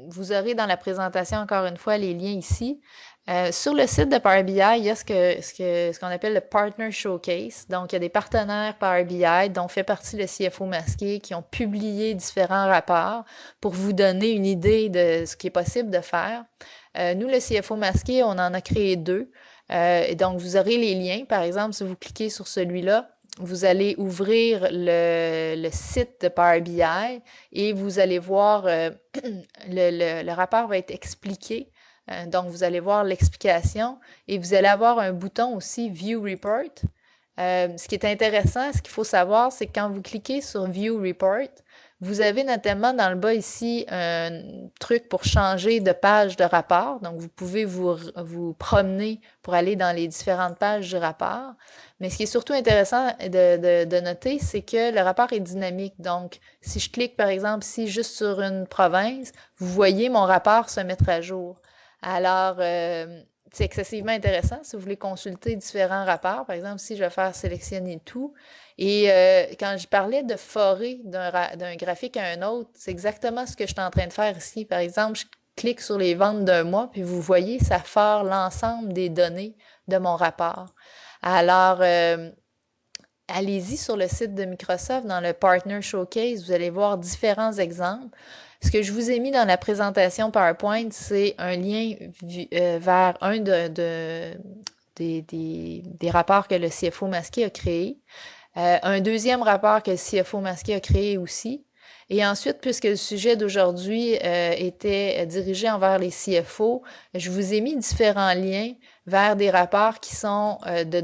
vous aurez dans la présentation encore une fois les liens ici. Sur le site de Power BI, il y a ce qu'on appelle le Partner Showcase. Donc, il y a des partenaires Power BI dont fait partie le CFO masqué qui ont publié différents rapports pour vous donner une idée de ce qui est possible de faire. Nous, le CFO masqué, on en a créé deux. Et donc, vous aurez les liens. Par exemple, si vous cliquez sur celui-là, vous allez ouvrir le site de Power BI et vous allez voir, le rapport va être expliqué. Donc, vous allez voir l'explication et vous allez avoir un bouton aussi View Report. Ce qui est intéressant, ce qu'il faut savoir, c'est que quand vous cliquez sur View Report, vous avez notamment dans le bas ici un truc pour changer de page de rapport. Donc, vous pouvez vous promener pour aller dans les différentes pages du rapport. Mais ce qui est surtout intéressant de noter, c'est que le rapport est dynamique. Donc, si je clique, par exemple, ici juste sur une province, vous voyez mon rapport se mettre à jour. Alors, c'est excessivement intéressant si vous voulez consulter différents rapports. Par exemple, si je vais faire sélectionner tout. Et quand je parlais de forer d'un graphique à un autre, c'est exactement ce que je suis en train de faire ici. Par exemple, je clique sur les ventes d'un mois, puis vous voyez, ça fore l'ensemble des données de mon rapport. Alors, allez-y sur le site de Microsoft, dans le Partner Showcase, vous allez voir différents exemples. Ce que je vous ai mis dans la présentation PowerPoint, c'est un lien vers un des rapports que le CFO masqué a créé. Un deuxième rapport que le CFO masqué a créé aussi. Et ensuite, puisque le sujet d'aujourd'hui était dirigé envers les CFO, je vous ai mis différents liens vers des rapports qui sont de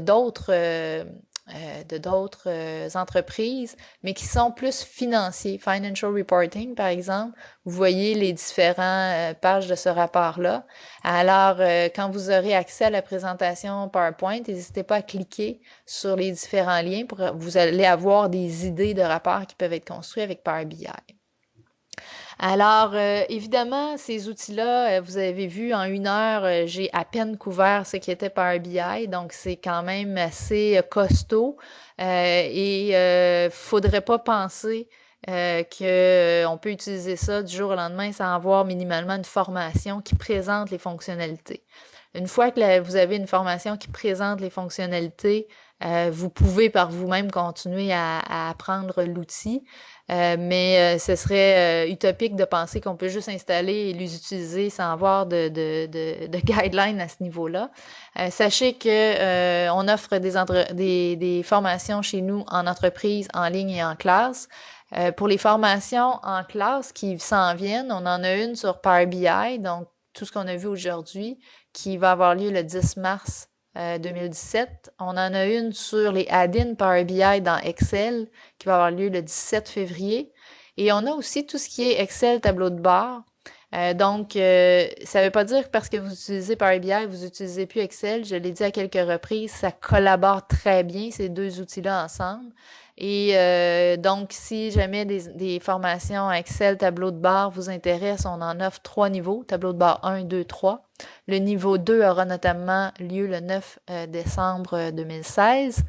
d'autres entreprises, mais qui sont plus financiers. Financial Reporting, par exemple. Vous voyez les différentes pages de ce rapport-là. Alors, quand vous aurez accès à la présentation PowerPoint, n'hésitez pas à cliquer sur les différents liens pour vous allez avoir des idées de rapports qui peuvent être construits avec Power BI. Alors, évidemment, ces outils-là, vous avez vu, en 1 heure, j'ai à peine couvert ce qui était Power BI, donc c'est quand même assez costaud. Faudrait pas penser qu'on peut utiliser ça du jour au lendemain sans avoir minimalement une formation qui présente les fonctionnalités. Une fois que vous avez une formation qui présente les fonctionnalités, vous pouvez par vous-même continuer à apprendre l'outil. Mais ce serait utopique de penser qu'on peut juste installer et les utiliser sans avoir de guidelines à ce niveau-là. Sachez que on offre des formations chez nous en entreprise, en ligne et en classe. Pour les formations en classe qui s'en viennent, on en a une sur Power BI, donc tout ce qu'on a vu aujourd'hui, qui va avoir lieu le 10 mars 2017. On en a une sur les add-ins Power BI dans Excel qui va avoir lieu le 17 février. Et on a aussi tout ce qui est Excel tableau de bord. Donc, ça ne veut pas dire que parce que vous utilisez Power BI, vous n'utilisez plus Excel. Je l'ai dit à quelques reprises, ça collabore très bien, ces deux outils-là ensemble. Et donc, si jamais des formations Excel, tableau de bord vous intéressent, on en offre 3 niveaux, tableau de bord 1, 2, 3. Le niveau 2 aura notamment lieu le 9 décembre 2016.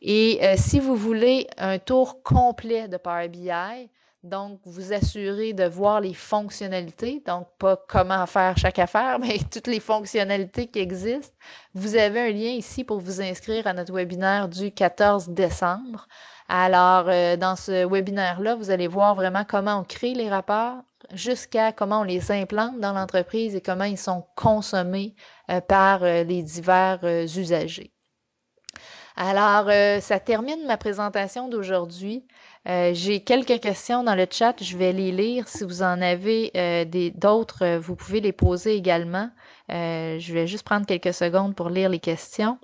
Et si vous voulez un tour complet de Power BI, donc vous assurez de voir les fonctionnalités, donc pas comment faire chaque affaire, mais toutes les fonctionnalités qui existent, vous avez un lien ici pour vous inscrire à notre webinaire du 14 décembre. Alors, dans ce webinaire-là, vous allez voir vraiment comment on crée les rapports jusqu'à comment on les implante dans l'entreprise et comment ils sont consommés par les divers usagers. Alors, ça termine ma présentation d'aujourd'hui. J'ai quelques questions dans le chat, je vais les lire. Si vous en avez d'autres, vous pouvez les poser également. Je vais juste prendre quelques secondes pour lire les questions.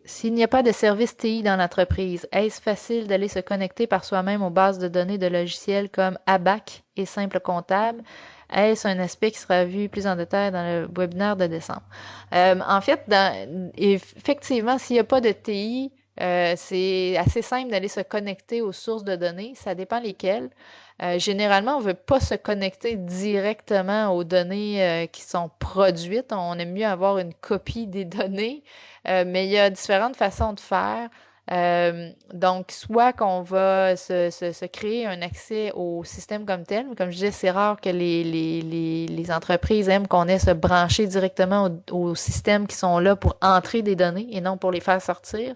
S'il n'y a pas de service TI dans l'entreprise, est-ce facile d'aller se connecter par soi-même aux bases de données de logiciels comme ABAC et Simple Comptable? Est-ce un aspect qui sera vu plus en détail dans le webinaire de décembre? En fait, effectivement, s'il n'y a pas de TI, c'est assez simple d'aller se connecter aux sources de données. Ça dépend lesquelles. Généralement, on ne veut pas se connecter directement aux données qui sont produites. On aime mieux avoir une copie des données, mais il y a différentes façons de faire. Donc, soit qu'on va se créer un accès au système comme tel, mais comme je disais, c'est rare que les entreprises aiment qu'on ait se brancher directement aux systèmes qui sont là pour entrer des données et non pour les faire sortir.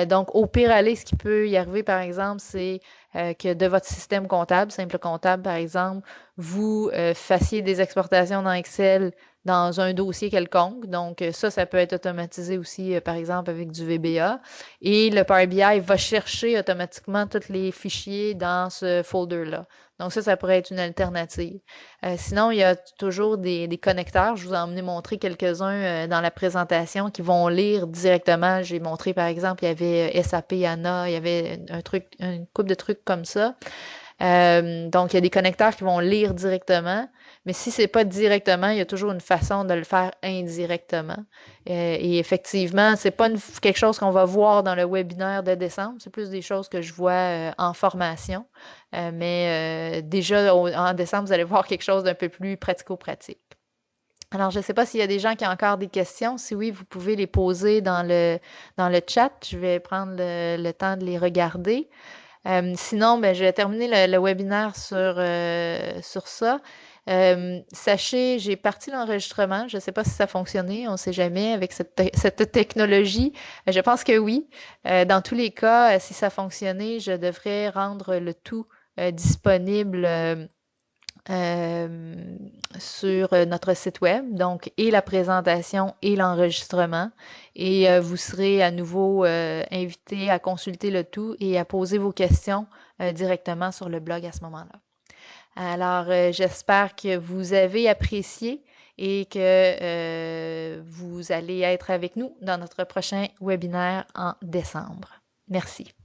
Donc, au pire aller, ce qui peut y arriver, par exemple, c'est que de votre système comptable, simple comptable, par exemple, vous fassiez des exportations dans Excel dans un dossier quelconque. Donc, ça peut être automatisé aussi, par exemple, avec du VBA. Et le Power BI va chercher automatiquement tous les fichiers dans ce folder-là. Donc, ça pourrait être une alternative. Sinon, il y a toujours des connecteurs. Je vous en ai montré quelques-uns dans la présentation qui vont lire directement. J'ai montré, par exemple, il y avait SAP ANA, il y avait un truc, une couple de trucs comme ça. Donc, il y a des connecteurs qui vont lire directement, mais si c'est pas directement, il y a toujours une façon de le faire indirectement. Et effectivement, c'est pas quelque chose qu'on va voir dans le webinaire de décembre, c'est plus des choses que je vois en formation. Mais déjà, en décembre, vous allez voir quelque chose d'un peu plus pratico-pratique. Alors, je ne sais pas s'il y a des gens qui ont encore des questions. Si oui, vous pouvez les poser dans le chat. Je vais prendre le temps de les regarder. Sinon, ben, je vais terminer le webinaire sur ça. Sachez, j'ai parti l'enregistrement. Je ne sais pas si ça a fonctionné, on ne sait jamais avec cette technologie. Je pense que oui. Dans tous les cas, si ça a fonctionné, je devrais rendre le tout disponible euh, sur notre site web, donc et la présentation et l'enregistrement. Et vous serez à nouveau invité à consulter le tout et à poser vos questions directement sur le blog à ce moment-là. Alors, j'espère que vous avez apprécié et que vous allez être avec nous dans notre prochain webinaire en décembre. Merci.